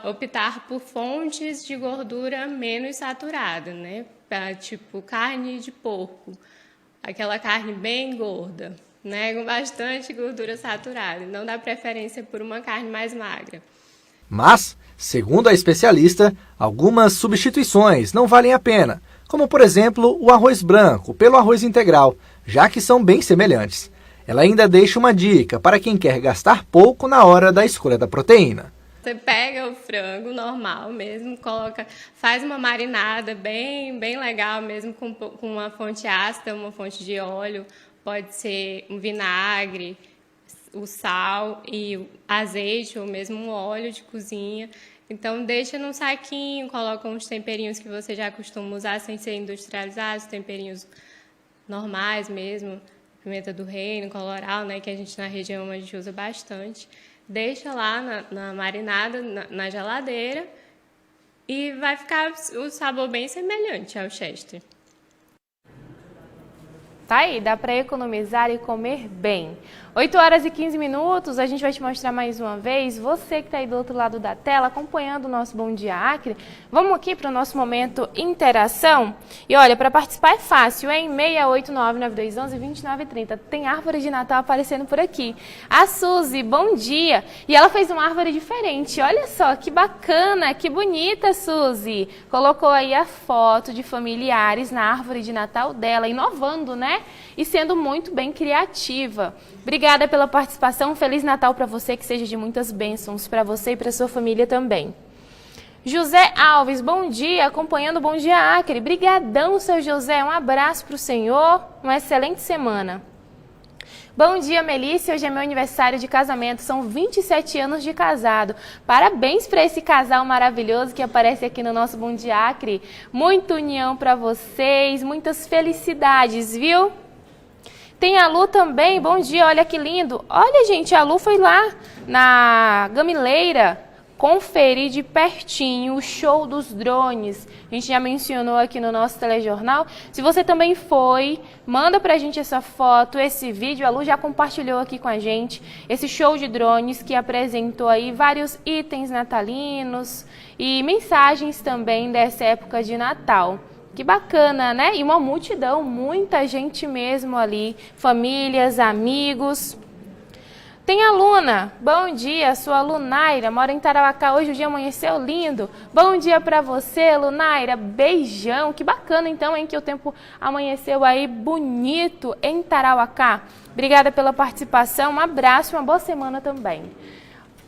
Speaker 12: optar por fontes de gordura menos saturada, né? Tipo carne de porco, aquela carne bem gorda, né? Com bastante gordura saturada. Não dá preferência por uma carne mais magra.
Speaker 9: Mas, segundo a especialista, algumas substituições não valem a pena, como por exemplo o arroz branco pelo arroz integral, já que são bem semelhantes. Ela ainda deixa uma dica para quem quer gastar pouco na hora da escolha da proteína.
Speaker 12: Você pega o frango normal mesmo, faz uma marinada bem legal mesmo, com uma fonte ácida, uma fonte de óleo, pode ser um vinagre, o sal e o azeite ou mesmo um óleo de cozinha. Então deixa num saquinho, coloca uns temperinhos que você já costuma usar sem ser industrializados, temperinhos normais mesmo, pimenta do reino, colorau, né, que a gente na região a gente usa bastante. Deixa lá na marinada, na geladeira, e vai ficar o sabor bem semelhante ao Chester.
Speaker 8: Tá aí, dá para economizar e comer bem. 8h15, a gente vai te mostrar mais uma vez, você que está aí do outro lado da tela, acompanhando o nosso Bom Dia Acre. Vamos aqui para o nosso momento interação. E olha, para participar é fácil, hein? 689-9211-2930. Tem árvore de Natal aparecendo por aqui. A Suzy, bom dia! E ela fez uma árvore diferente, olha só, que bacana, que bonita, Suzy! Colocou aí a foto de familiares na árvore de Natal dela, inovando, né? E sendo muito bem criativa. Obrigada pela participação, Feliz Natal para você, que seja de muitas bênçãos para você e para sua família também. José Alves, bom dia, acompanhando o Bom Dia Acre. Brigadão, seu José, um abraço para o senhor, uma excelente semana. Bom dia, Melícia, hoje é meu aniversário de casamento, são 27 anos de casado. Parabéns para esse casal maravilhoso que aparece aqui no nosso Bom Dia Acre. Muita união para vocês, muitas felicidades, viu? Tem a Lu também, bom dia, olha que lindo. Olha, gente, a Lu foi lá na Gamileira conferir de pertinho o show dos drones. A gente já mencionou aqui no nosso telejornal. Se você também foi, manda pra gente essa foto, esse vídeo. A Lu já compartilhou aqui com a gente esse show de drones que apresentou aí vários itens natalinos e mensagens também dessa época de Natal. Que bacana, né? E uma multidão, muita gente mesmo ali, famílias, amigos. Tem a Luna. Bom dia, sou a Lunaira, moro em Tarauacá, hoje o dia amanheceu lindo. Bom dia pra você, Lunaira, beijão. Que bacana então, hein, que o tempo amanheceu aí bonito em Tarauacá. Obrigada pela participação, um abraço e uma boa semana também.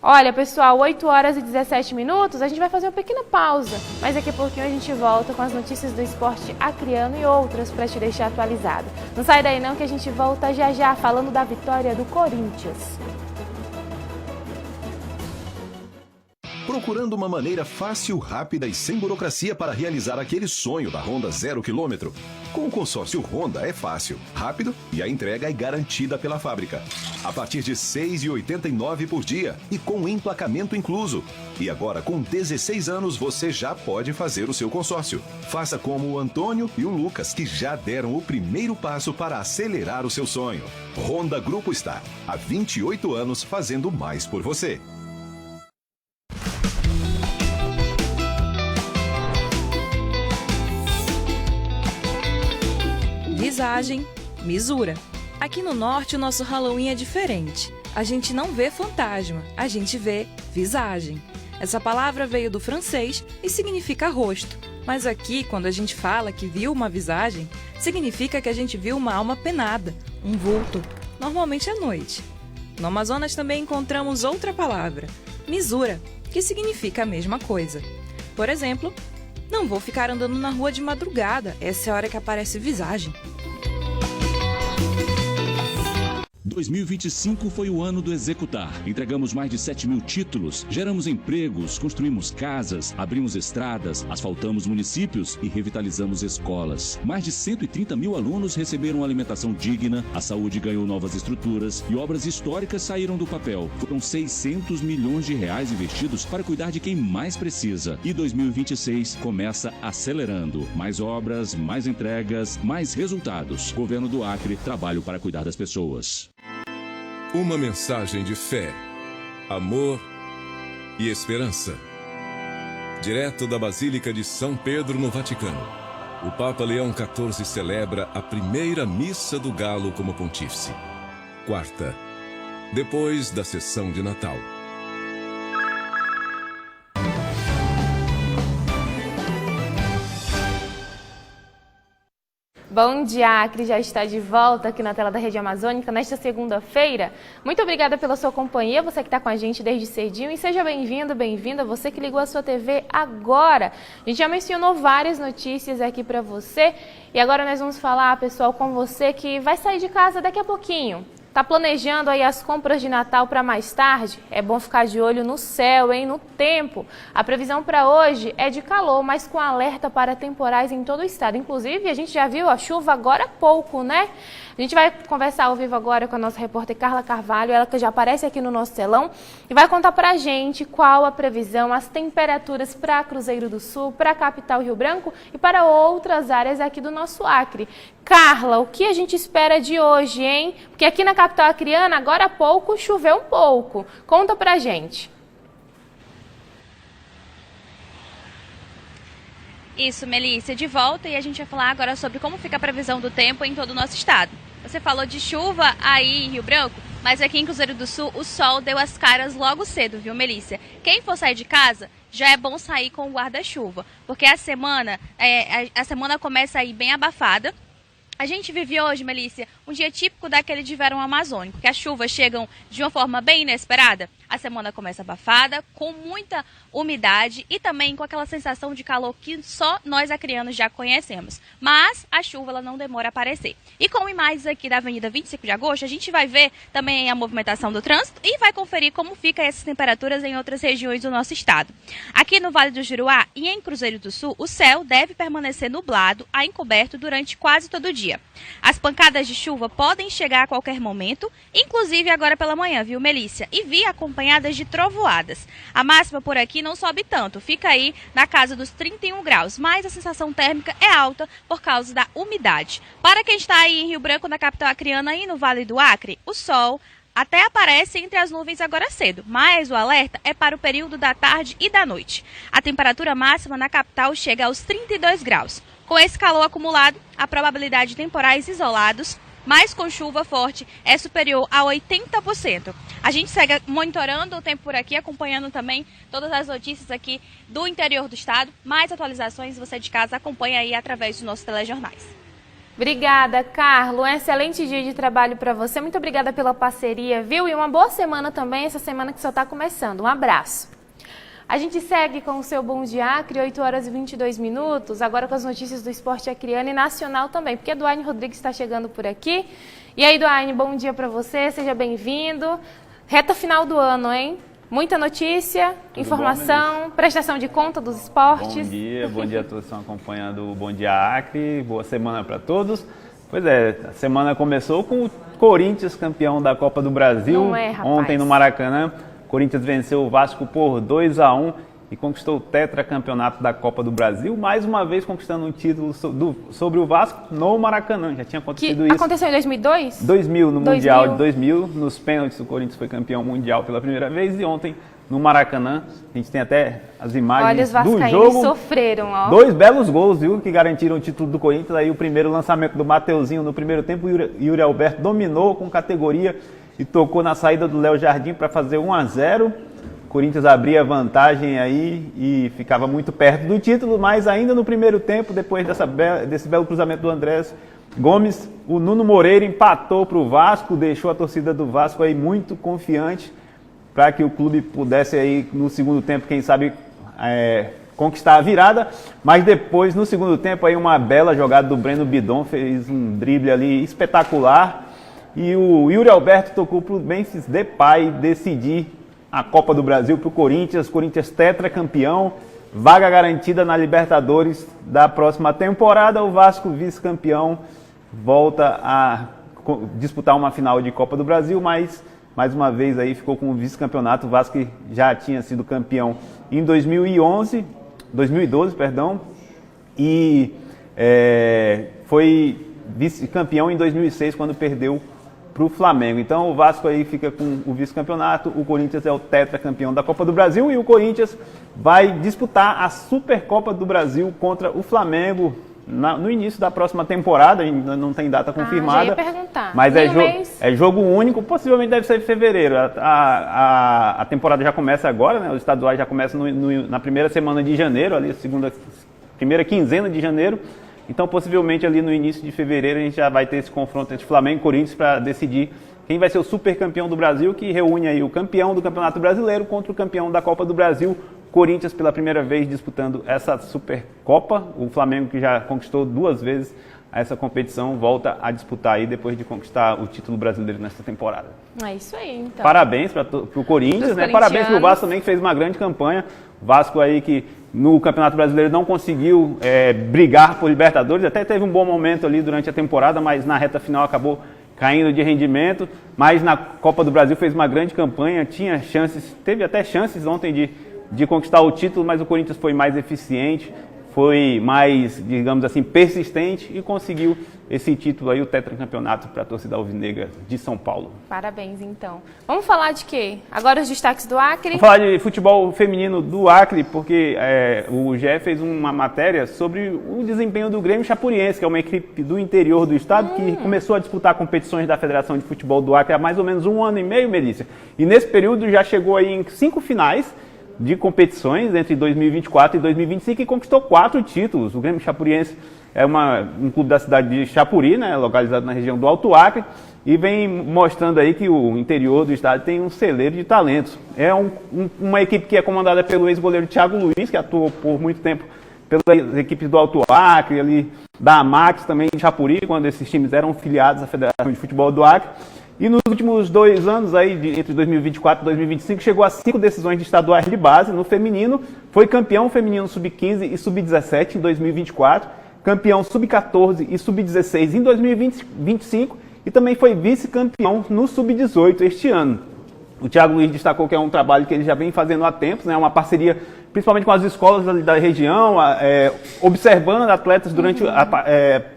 Speaker 8: Olha, pessoal, 8 horas e 17 minutos, a gente vai fazer uma pequena pausa, mas daqui a pouquinho a gente volta com as notícias do esporte acreano e outras para te deixar atualizado. Não sai daí não que a gente volta já já falando da vitória do Corinthians.
Speaker 13: Procurando uma maneira fácil, rápida e sem burocracia para realizar aquele sonho da Honda 0 km? Com o consórcio Honda é fácil, rápido e a entrega é garantida pela fábrica. A partir de R$ 6,89 por dia e com emplacamento incluso. E agora, com 16 anos, você já pode fazer o seu consórcio. Faça como o Antônio e o Lucas, que já deram o primeiro passo para acelerar o seu sonho. Honda Grupo está há 28 anos fazendo mais por você.
Speaker 14: Visagem, misura. Aqui no norte o nosso Halloween é diferente. A gente não vê fantasma, a gente vê visagem. Essa palavra veio do francês e significa rosto. Mas aqui, quando a gente fala que viu uma visagem, significa que a gente viu uma alma penada, um vulto, normalmente à noite. No Amazonas também encontramos outra palavra, misura, que significa a mesma coisa. Por exemplo, não vou ficar andando na rua de madrugada, essa é a hora que aparece visagem.
Speaker 15: 2025 foi o ano do Executar. Entregamos mais de 7 mil títulos, geramos empregos, construímos casas, abrimos estradas, asfaltamos municípios e revitalizamos escolas. Mais de 130 mil alunos receberam alimentação digna, a saúde ganhou novas estruturas e obras históricas saíram do papel. Foram 600 milhões de reais investidos para cuidar de quem mais precisa. E 2026 começa acelerando. Mais obras, mais entregas, mais resultados. Governo do Acre, trabalho para cuidar das pessoas.
Speaker 16: Uma mensagem de fé, amor e esperança. Direto da Basílica de São Pedro, no Vaticano, o Papa Leão XIV celebra a primeira Missa do Galo como pontífice. Quarta, depois da sessão de Natal.
Speaker 8: Bom dia, Acre já está de volta aqui na tela da Rede Amazônica nesta segunda-feira. Muito obrigada pela sua companhia, você que está com a gente desde cedinho, e seja bem-vindo, bem-vinda, você que ligou a sua TV agora. A gente já mencionou várias notícias aqui para você e agora nós vamos falar, pessoal, com você que vai sair de casa daqui a pouquinho. Tá planejando aí as compras de Natal para mais tarde? É bom ficar de olho no céu, hein? No tempo. A previsão para hoje é de calor, mas com alerta para temporais em todo o estado. Inclusive, a gente já viu a chuva agora há pouco, né? A gente vai conversar ao vivo agora com a nossa repórter Carla Carvalho, ela que já aparece aqui no nosso telão, e vai contar pra gente qual a previsão, as temperaturas para Cruzeiro do Sul, para a capital Rio Branco e para outras áreas aqui do nosso Acre. Carla, o que a gente espera de hoje, hein? Porque aqui na capital acreana, agora há pouco, choveu um pouco. Conta pra gente.
Speaker 29: Isso, Melícia, de volta e a gente vai falar agora sobre como fica a previsão do tempo em todo o nosso estado. Você falou de chuva aí em Rio Branco, mas aqui em Cruzeiro do Sul o sol deu as caras logo cedo, viu, Melícia? Quem for sair de casa, já é bom sair com o guarda-chuva, porque a semana começa aí bem abafada. A gente vive hoje, Melícia, um dia típico daquele de verão amazônico, que as chuvas chegam de uma forma bem inesperada. A semana começa abafada, com muita umidade e também com aquela sensação de calor que só nós acreanos já conhecemos. Mas a chuva ela não demora a aparecer. E com imagens aqui da Avenida 25 de Agosto, a gente vai ver também a movimentação do trânsito e vai conferir como ficam essas temperaturas em outras regiões do nosso estado. Aqui no Vale do Juruá e em Cruzeiro do Sul, o céu deve permanecer nublado a encoberto durante quase todo o dia. As pancadas de chuva podem chegar a qualquer momento, inclusive agora pela manhã, viu, Melícia? E vi acompanhadas de trovoadas. A máxima por aqui não sobe tanto, fica aí na casa dos 31 graus, mas a sensação térmica é alta por causa da umidade. Para quem está aí em Rio Branco, na capital acreana e no Vale do Acre, o sol até aparece entre as nuvens agora cedo, mas o alerta é para o período da tarde e da noite. A temperatura máxima na capital chega aos 32 graus. Com esse calor acumulado, a probabilidade de temporais isolados mas com chuva forte é superior a 80%. A gente segue monitorando o tempo por aqui, acompanhando também todas as notícias aqui do interior do estado. Mais atualizações você de casa acompanha aí através dos nossos telejornais.
Speaker 8: Obrigada, Carlos. Um excelente dia de trabalho para você. Muito obrigada pela parceria, viu? E uma boa semana também, essa semana que só está começando. Um abraço. A gente segue com o seu Bom Dia Acre, 8 horas e 22 minutos, agora com as notícias do esporte acreano e nacional também, porque a Duane Rodrigues está chegando por aqui. E aí, Duane, bom dia para você, seja bem-vindo. Reta final do ano, hein? Muita notícia, informação, prestação de conta dos esportes.
Speaker 18: Bom dia a todos que estão acompanhando o Bom Dia Acre, boa semana para todos. Pois é, a semana começou com o Corinthians campeão da Copa do Brasil.
Speaker 8: Não é, rapaz.
Speaker 18: Ontem no Maracanã. O Corinthians venceu o Vasco por 2-1 e conquistou o tetracampeonato da Copa do Brasil, mais uma vez conquistando um título sobre o Vasco no Maracanã. Já tinha acontecido isso.
Speaker 8: Aconteceu em 2002?
Speaker 18: 2000, no Mundial de 2000. Nos pênaltis, o Corinthians foi campeão mundial pela primeira vez e ontem no Maracanã. A gente tem até as imagens do jogo.
Speaker 8: Sofreram, ó.
Speaker 18: 2 belos gols, viu, que garantiram o título do Corinthians. Aí o primeiro lançamento do Mateuzinho no primeiro tempo, o Yuri Alberto dominou com categoria e tocou na saída do Léo Jardim para fazer 1-0. O Corinthians abria vantagem aí e ficava muito perto do título, mas ainda no primeiro tempo, depois desse belo cruzamento do Andrés Gomes, o Nuno Moreira empatou para o Vasco, deixou a torcida do Vasco aí muito confiante para que o clube pudesse aí no segundo tempo, quem sabe, conquistar a virada, mas depois no segundo tempo aí uma bela jogada do Breno Bidon, fez um drible ali espetacular. E o Yuri Alberto tocou para o Memphis Depay decidir a Copa do Brasil para o Corinthians tetracampeão, vaga garantida na Libertadores da próxima temporada. O Vasco, vice-campeão, volta a disputar uma final de Copa do Brasil, mas mais uma vez aí ficou com o vice-campeonato. O Vasco já tinha sido campeão em 2012, e foi vice-campeão em 2006, quando perdeu para o Flamengo. Então o Vasco aí fica com o vice-campeonato, o Corinthians é o tetracampeão da Copa do Brasil e o Corinthians vai disputar a Supercopa do Brasil contra o Flamengo no início da próxima temporada. Ainda não tem data confirmada,
Speaker 8: já ia perguntar.
Speaker 18: Mas é jogo único, possivelmente deve ser em fevereiro. A temporada já começa agora, né? Os estaduais já começam na primeira semana de janeiro, ali primeira quinzena de janeiro. Então, possivelmente, ali no início de fevereiro, a gente já vai ter esse confronto entre Flamengo e Corinthians para decidir quem vai ser o supercampeão do Brasil, que reúne aí o campeão do Campeonato Brasileiro contra o campeão da Copa do Brasil. Corinthians, pela primeira vez, disputando essa Supercopa. O Flamengo, que já conquistou 2 vezes essa competição, volta a disputar aí depois de conquistar o título brasileiro nesta temporada.
Speaker 8: É isso aí, então.
Speaker 18: Parabéns para o Corinthians, né? Parabéns para o Vasco também, que fez uma grande campanha. Vasco aí que no Campeonato Brasileiro não conseguiu brigar por Libertadores, até teve um bom momento ali durante a temporada, mas na reta final acabou caindo de rendimento, mas na Copa do Brasil fez uma grande campanha, teve até chances ontem de conquistar o título, mas o Corinthians foi mais eficiente, foi mais, digamos assim, persistente e conseguiu esse título aí, o tetracampeonato para a torcida alvinegra de São Paulo.
Speaker 8: Parabéns, então. Vamos falar de quê? Agora os destaques do Acre?
Speaker 18: Vamos falar de futebol feminino do Acre, porque o GE fez uma matéria sobre o desempenho do Grêmio Chapuriense, que é uma equipe do interior do estado que começou a disputar competições da Federação de Futebol do Acre há mais ou menos 1 ano e meio, Melícia. E nesse período já chegou aí em 5 finais de competições entre 2024 e 2025 e conquistou 4 títulos. O Grêmio Chapuriense é um clube da cidade de Chapuri, né, localizado na região do Alto Acre, e vem mostrando aí que o interior do estado tem um celeiro de talentos. É uma equipe que é comandada pelo ex-goleiro Thiago Luiz, que atuou por muito tempo pelas equipes do Alto Acre, ali da Amax também de Chapuri, quando esses times eram filiados à Federação de Futebol do Acre. E nos últimos 2 anos, aí, entre 2024 e 2025, chegou a 5 decisões de estaduais de base no feminino, foi campeão feminino sub-15 e sub-17 em 2024, campeão sub-14 e sub-16 em 2025 e também foi vice-campeão no sub-18 este ano. O Thiago Luiz destacou que é um trabalho que ele já vem fazendo há tempos, né, uma parceria principalmente com as escolas da região, observando atletas durante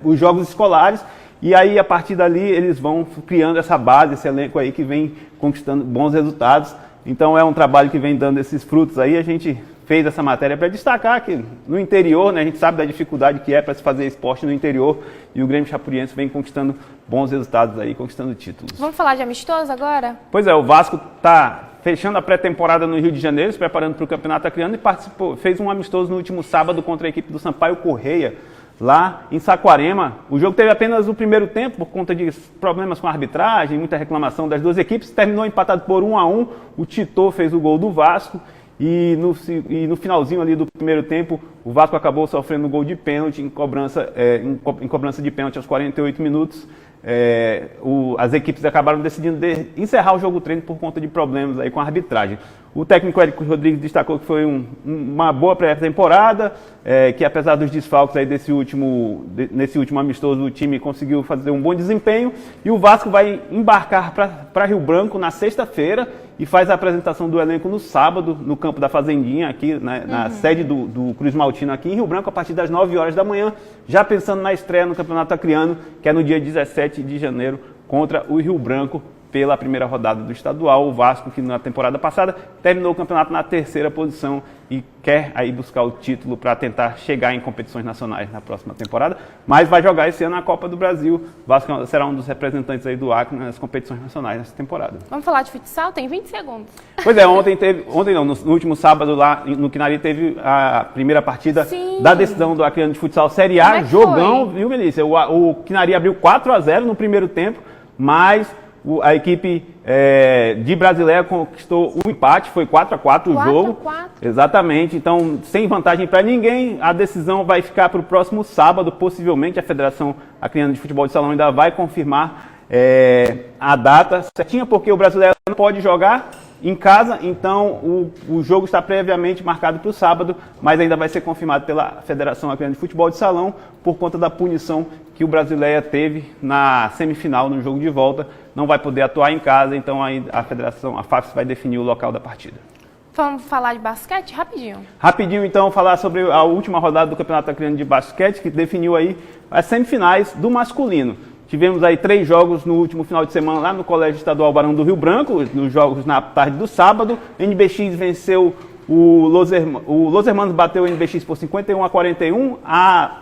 Speaker 18: os jogos escolares. E aí, a partir dali, eles vão criando essa base, esse elenco aí que vem conquistando bons resultados. Então, é um trabalho que vem dando esses frutos aí. A gente fez essa matéria para destacar que no interior, né, a gente sabe da dificuldade que é para se fazer esporte no interior, e o Grêmio Chapuriense vem conquistando bons resultados aí, conquistando títulos.
Speaker 8: Vamos falar de amistoso agora?
Speaker 18: Pois é, o Vasco está fechando a pré-temporada no Rio de Janeiro, se preparando para o Campeonato Acreano, e fez um amistoso no último sábado contra a equipe do Sampaio Correia, lá em Saquarema. O jogo teve apenas o primeiro tempo, por conta de problemas com a arbitragem, muita reclamação das duas equipes, terminou empatado por 1-1, o Titô fez o gol do Vasco, e no finalzinho ali do primeiro tempo, o Vasco acabou sofrendo um gol de pênalti, em cobrança de pênalti aos 48 minutos. As equipes acabaram decidindo encerrar o jogo treino por conta de problemas aí com a arbitragem. O técnico Érico Rodrigues destacou que foi uma boa pré-temporada, que apesar dos desfalques aí nesse último amistoso, o time conseguiu fazer um bom desempenho, e o Vasco vai embarcar para Rio Branco na sexta-feira e faz a apresentação do elenco no sábado, no campo da Fazendinha, aqui, né, na sede do Cruz Maltino, aqui em Rio Branco, a partir das 9 horas da manhã, já pensando na estreia no Campeonato Acreano, que é no dia 17 de janeiro, contra o Rio Branco, pela primeira rodada do estadual. O Vasco, que na temporada passada terminou o campeonato na 3ª posição e quer aí buscar o título para tentar chegar em competições nacionais na próxima temporada, mas vai jogar esse ano a Copa do Brasil. O Vasco será um dos representantes aí do Acre nas competições nacionais nessa temporada.
Speaker 8: Vamos falar de futsal? Tem 20 segundos.
Speaker 18: Pois é, no último sábado lá no Quinari teve a primeira partida da decisão do Acreano de Futsal Série A, jogão, viu, Melícia? O Quinari abriu 4-0 no primeiro tempo, mas a equipe de Brasileia conquistou um empate, foi 4-4 o jogo. 4-4? Exatamente, então sem vantagem para ninguém. A decisão vai ficar para o próximo sábado, possivelmente a Federação Acreana de Futebol de Salão ainda vai confirmar a data certinha, porque o Brasileia não pode jogar em casa, então o jogo está previamente marcado para o sábado, mas ainda vai ser confirmado pela Federação Acreana de Futebol de Salão por conta da punição que o Brasileia teve na semifinal, no jogo de volta. Não vai poder atuar em casa, então aí a FAFES vai definir o local da partida.
Speaker 8: Vamos falar de basquete rapidinho?
Speaker 18: Rapidinho, então, falar sobre a última rodada do Campeonato Acreano de Basquete, que definiu aí as semifinais do masculino. Tivemos aí 3 jogos no último final de semana lá no Colégio Estadual Barão do Rio Branco, nos jogos na tarde do sábado. NBX venceu o Los Hermanos, bateu o NBX por 51-41. A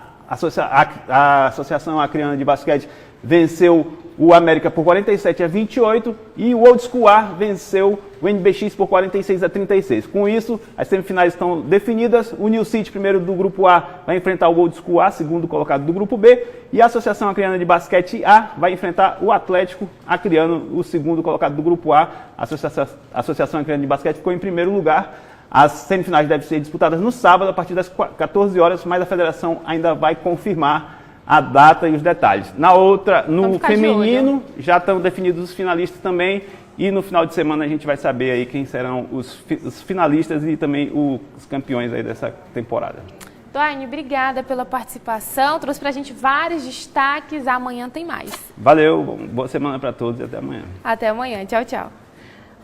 Speaker 18: Associação Acreana de Basquete venceu o América por 47-28 e o Old School A venceu o NBX por 46-36. Com isso, as semifinais estão definidas. O New City, primeiro do grupo A, vai enfrentar o Old School A, segundo colocado do grupo B, e a Associação Acreana de Basquete A vai enfrentar o Atlético Acreano, o segundo colocado do grupo A. A Associação Acreana de Basquete ficou em primeiro lugar. As semifinais devem ser disputadas no sábado, a partir das 14 horas, mas a federação ainda vai confirmar a data e os detalhes. No feminino, já estão definidos os finalistas também, e no final de semana a gente vai saber aí quem serão os finalistas e também os campeões aí dessa temporada.
Speaker 8: Daiane, obrigada pela participação, trouxe pra gente vários destaques, amanhã tem mais.
Speaker 18: Valeu, boa semana para todos e até amanhã.
Speaker 8: Até amanhã, tchau, tchau.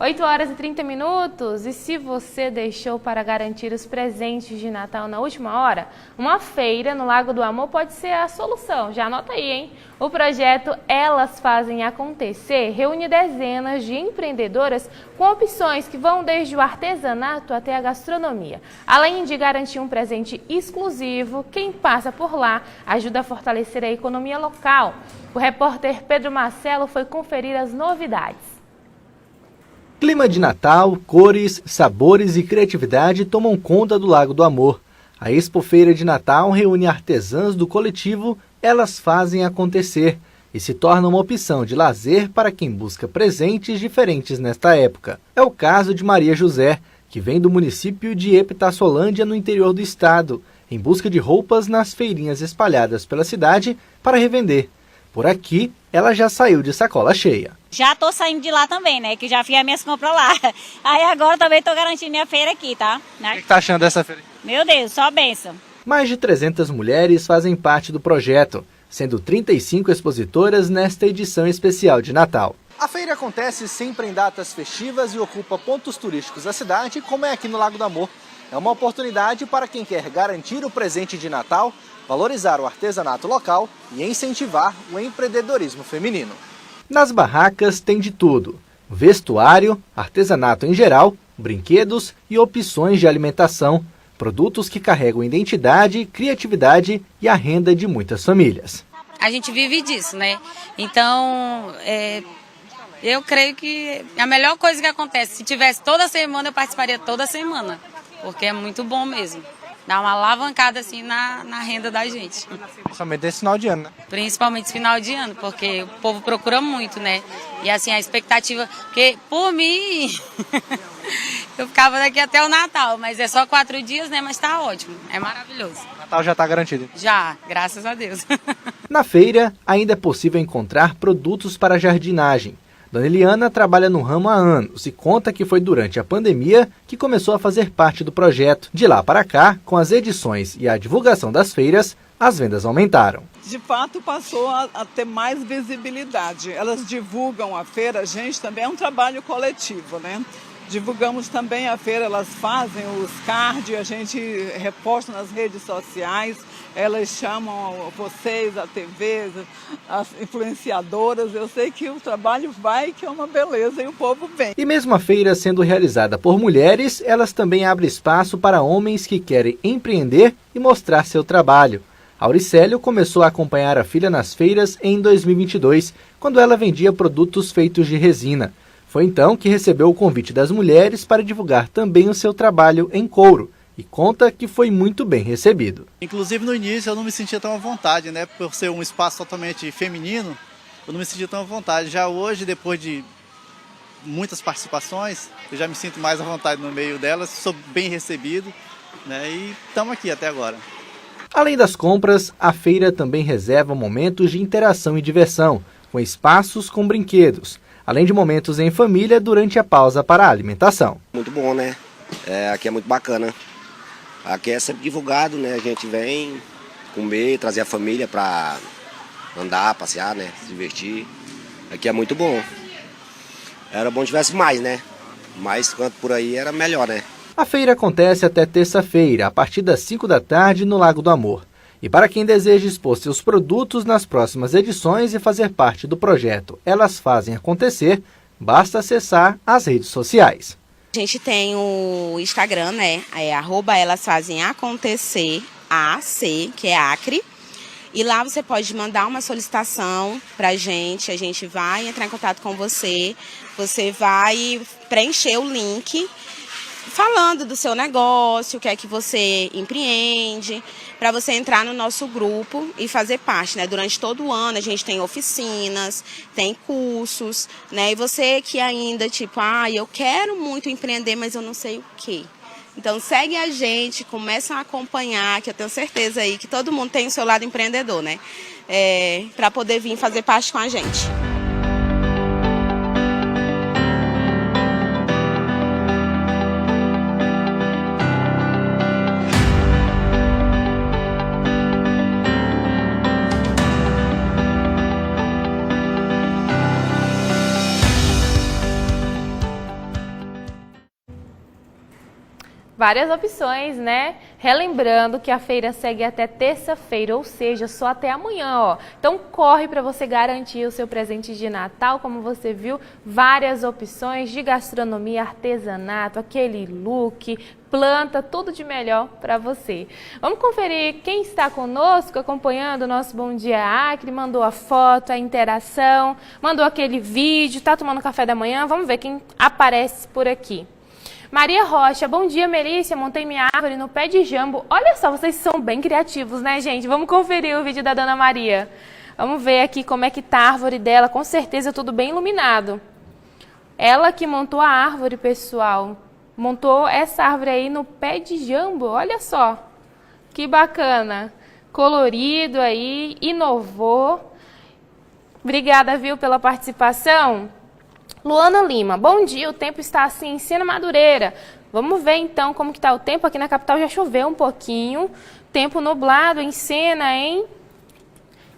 Speaker 8: 8 horas e 30 minutos, e se você deixou para garantir os presentes de Natal na última hora, uma feira no Lago do Amor pode ser a solução. Já anota aí, hein? O projeto Elas Fazem Acontecer reúne dezenas de empreendedoras com opções que vão desde o artesanato até a gastronomia. Além de garantir um presente exclusivo, quem passa por lá ajuda a fortalecer a economia local. O repórter Pedro Marcelo foi conferir as novidades.
Speaker 9: Clima de Natal, cores, sabores e criatividade tomam conta do Lago do Amor. A Expofeira de Natal reúne artesãs do coletivo Elas Fazem Acontecer e se torna uma opção de lazer para quem busca presentes diferentes nesta época. É o caso de Maria José, que vem do município de Epitassolândia, no interior do estado, em busca de roupas nas feirinhas espalhadas pela cidade para revender. Por aqui, ela já saiu de sacola cheia.
Speaker 19: Já tô saindo de lá também, né? Que já fiz as minhas compras lá. Aí agora também tô garantindo minha feira aqui, tá?
Speaker 9: O que tá achando dessa feira?
Speaker 19: Meu Deus, só bênção.
Speaker 9: Mais de 300 mulheres fazem parte do projeto, sendo 35 expositoras nesta edição especial de Natal. A feira acontece sempre em datas festivas e ocupa pontos turísticos da cidade, como é aqui no Lago do Amor. É uma oportunidade para quem quer garantir o presente de Natal, valorizar o artesanato local e incentivar o empreendedorismo feminino. Nas barracas tem de tudo: vestuário, artesanato em geral, brinquedos e opções de alimentação. Produtos que carregam identidade, criatividade e a renda de muitas famílias.
Speaker 17: A gente vive disso, né? Então, eu creio que é a melhor coisa que acontece. Se tivesse toda semana, eu participaria toda semana, porque é muito bom mesmo. Dá uma alavancada assim na renda da gente.
Speaker 9: Principalmente nesse final de ano, né?
Speaker 17: Principalmente esse final de ano, porque o povo procura muito, né? E assim, a expectativa, porque por mim, eu ficava daqui até o Natal, mas é só 4 dias, né? Mas tá ótimo, é maravilhoso.
Speaker 9: O Natal já está garantido?
Speaker 17: Já, graças a Deus.
Speaker 9: Na feira, ainda é possível encontrar produtos para jardinagem. Dona Eliana trabalha no ramo há anos e conta que foi durante a pandemia que começou a fazer parte do projeto. De lá para cá, com as edições e a divulgação das feiras, as vendas aumentaram.
Speaker 20: De fato, passou a ter mais visibilidade. Elas divulgam a feira, a gente também é um trabalho coletivo, né? Divulgamos também a feira, elas fazem os cards, a gente reposta nas redes sociais, elas chamam vocês, a TV, as influenciadoras. Eu sei que o trabalho vai, que é uma beleza, e o povo vem.
Speaker 9: E mesmo a feira sendo realizada por mulheres, elas também abrem espaço para homens que querem empreender e mostrar seu trabalho. Auricélio começou a acompanhar a filha nas feiras em 2022, quando ela vendia produtos feitos de resina. Foi então que recebeu o convite das mulheres para divulgar também o seu trabalho em couro e conta que foi muito bem recebido.
Speaker 21: Inclusive no início eu não me sentia tão à vontade, né? Por ser um espaço totalmente feminino, eu não me sentia tão à vontade. Já hoje, depois de muitas participações, eu já me sinto mais à vontade no meio delas, sou bem recebido, né? E estamos aqui até agora.
Speaker 9: Além das compras, a feira também reserva momentos de interação e diversão, com espaços com brinquedos, além de momentos em família durante a pausa para a alimentação.
Speaker 22: Muito bom, né? Aqui é muito bacana. Aqui é sempre divulgado, né? A gente vem comer, trazer a família para andar, passear, né? Se divertir. Aqui é muito bom. Era bom que tivesse mais, né? Mais quanto por aí era melhor, né?
Speaker 9: A feira acontece até terça-feira, a partir das 5 da tarde, no Lago do Amor. E para quem deseja expor seus produtos nas próximas edições e fazer parte do projeto Elas Fazem Acontecer, basta acessar as redes sociais.
Speaker 23: A gente tem o Instagram, né? @Elas Fazem Acontecer, AC, que é Acre. E lá você pode mandar uma solicitação para a gente vai entrar em contato com você, você vai preencher o link falando do seu negócio, o que é que você empreende, para você entrar no nosso grupo e fazer parte, né? Durante todo o ano a gente tem oficinas, tem cursos, né? E você que ainda, eu quero muito empreender, mas eu não sei o quê. Então segue a gente, começa a acompanhar, que eu tenho certeza aí que todo mundo tem o seu lado empreendedor, né? Para poder vir fazer parte com a gente.
Speaker 8: Várias opções, né? Relembrando que a feira segue até terça-feira, ou seja, só até amanhã, ó. Então corre para você garantir o seu presente de Natal, como você viu, várias opções de gastronomia, artesanato, aquele look, planta, tudo de melhor para você. Vamos conferir quem está conosco, acompanhando o nosso Bom Dia Acre, mandou a foto, a interação, mandou aquele vídeo, tá tomando café da manhã, vamos ver quem aparece por aqui. Maria Rocha, bom dia, Melícia, montei minha árvore no pé de jambo. Olha só, vocês são bem criativos, né, gente? Vamos conferir o vídeo da Dona Maria. Vamos ver aqui como é que tá a árvore dela, com certeza tudo bem iluminado. Ela que montou a árvore, pessoal. Montou essa árvore aí no pé de jambo, olha só. Que bacana. Colorido aí, inovou. Obrigada, viu, pela participação. Luana Lima, bom dia, o tempo está assim em Sena Madureira. Vamos ver então como que está o tempo. Aqui na capital já choveu um pouquinho, tempo nublado em Sena, hein?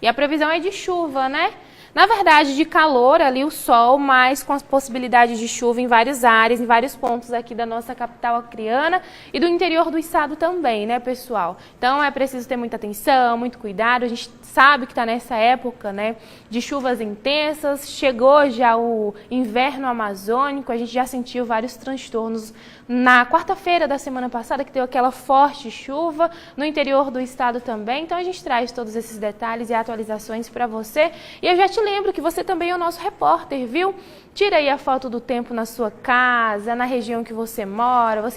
Speaker 8: E a previsão é de chuva, né? Na verdade, de calor, ali o sol, mas com as possibilidades de chuva em várias áreas, em vários pontos aqui da nossa capital acreana e do interior do estado também, né, pessoal? Então é preciso ter muita atenção, muito cuidado. A gente sabe que está nessa época, né, de chuvas intensas, chegou já o inverno amazônico, a gente já sentiu vários transtornos na quarta-feira da semana passada, que deu aquela forte chuva, no interior do estado também. Então a gente traz todos esses detalhes e atualizações para você. E eu já te lembro que você também é o nosso repórter, viu? Tira aí a foto do tempo na sua casa, na região que você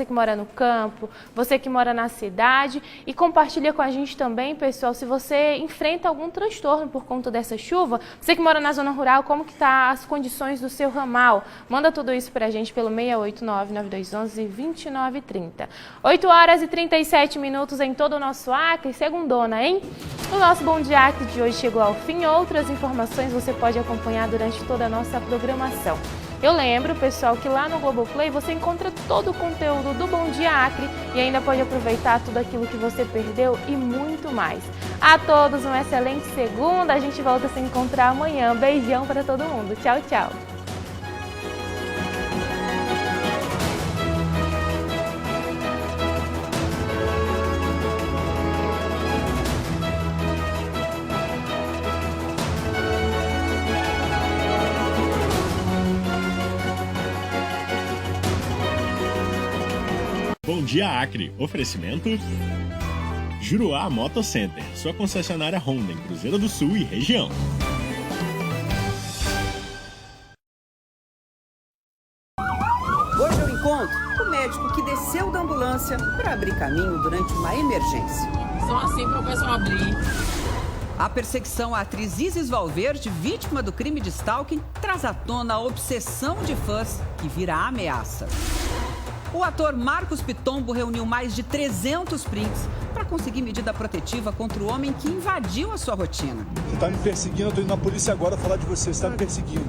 Speaker 8: que mora no campo, você que mora na cidade, e compartilha com a gente também, pessoal, se você enfrenta algum transtorno por conta dessa chuva, você que mora na zona rural, como que tá as condições do seu ramal? Manda tudo isso pra gente pelo 689-9211-2930. 8 horas e 37 minutos em todo o nosso Acre, segundona, hein? O nosso Bom Dia Acre de hoje chegou ao fim. Outras informações você pode acompanhar durante toda a nossa programação. Eu lembro, pessoal, que lá no Globoplay você encontra todo o conteúdo do Bom Dia Acre e ainda pode aproveitar tudo aquilo que você perdeu e muito mais. A todos uma excelente segunda, a gente volta a se encontrar amanhã. Beijão para todo mundo. Tchau, tchau.
Speaker 1: Bom Dia Acre. Oferecimento Juruá Moto Center, sua concessionária Honda em Cruzeiro do Sul e região.
Speaker 2: Hoje eu encontro o médico que desceu da ambulância para abrir caminho durante uma emergência.
Speaker 3: Só assim para o pessoal abrir.
Speaker 2: A perseguição à atriz Isis Valverde, vítima do crime de stalking, traz à tona a obsessão de fãs que vira ameaça. O ator Marcos Pitombo reuniu mais de 300 prints para conseguir medida protetiva contra o homem que invadiu a sua rotina.
Speaker 4: Você tá me perseguindo, eu tô indo na polícia agora falar de você, você tá me perseguindo.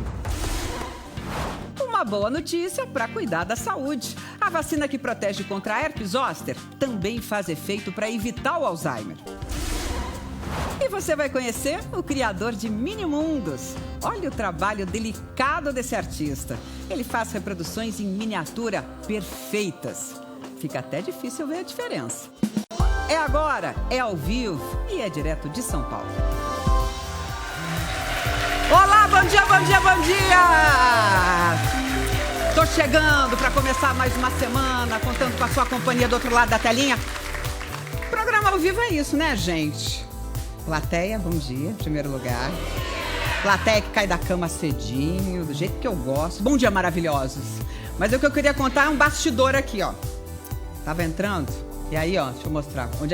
Speaker 2: Uma boa notícia para cuidar da saúde. A vacina que protege contra a herpes zoster também faz efeito para evitar o Alzheimer. E você vai conhecer o criador de Minimundos. Olha o trabalho delicado desse artista. Ele faz reproduções em miniatura perfeitas. Fica até difícil ver a diferença. É agora, é ao vivo e é direto de São Paulo. Olá, bom dia, bom dia, bom dia! Tô chegando para começar mais uma semana, contando com a sua companhia do outro lado da telinha. Programa ao vivo é isso, né, gente? Plateia, bom dia, em primeiro lugar. Plateia que cai da cama cedinho, do jeito que eu gosto. Bom dia, maravilhosos. Mas o que eu queria contar é um bastidor aqui, ó. Tava entrando, e aí, ó, deixa eu mostrar. Onde é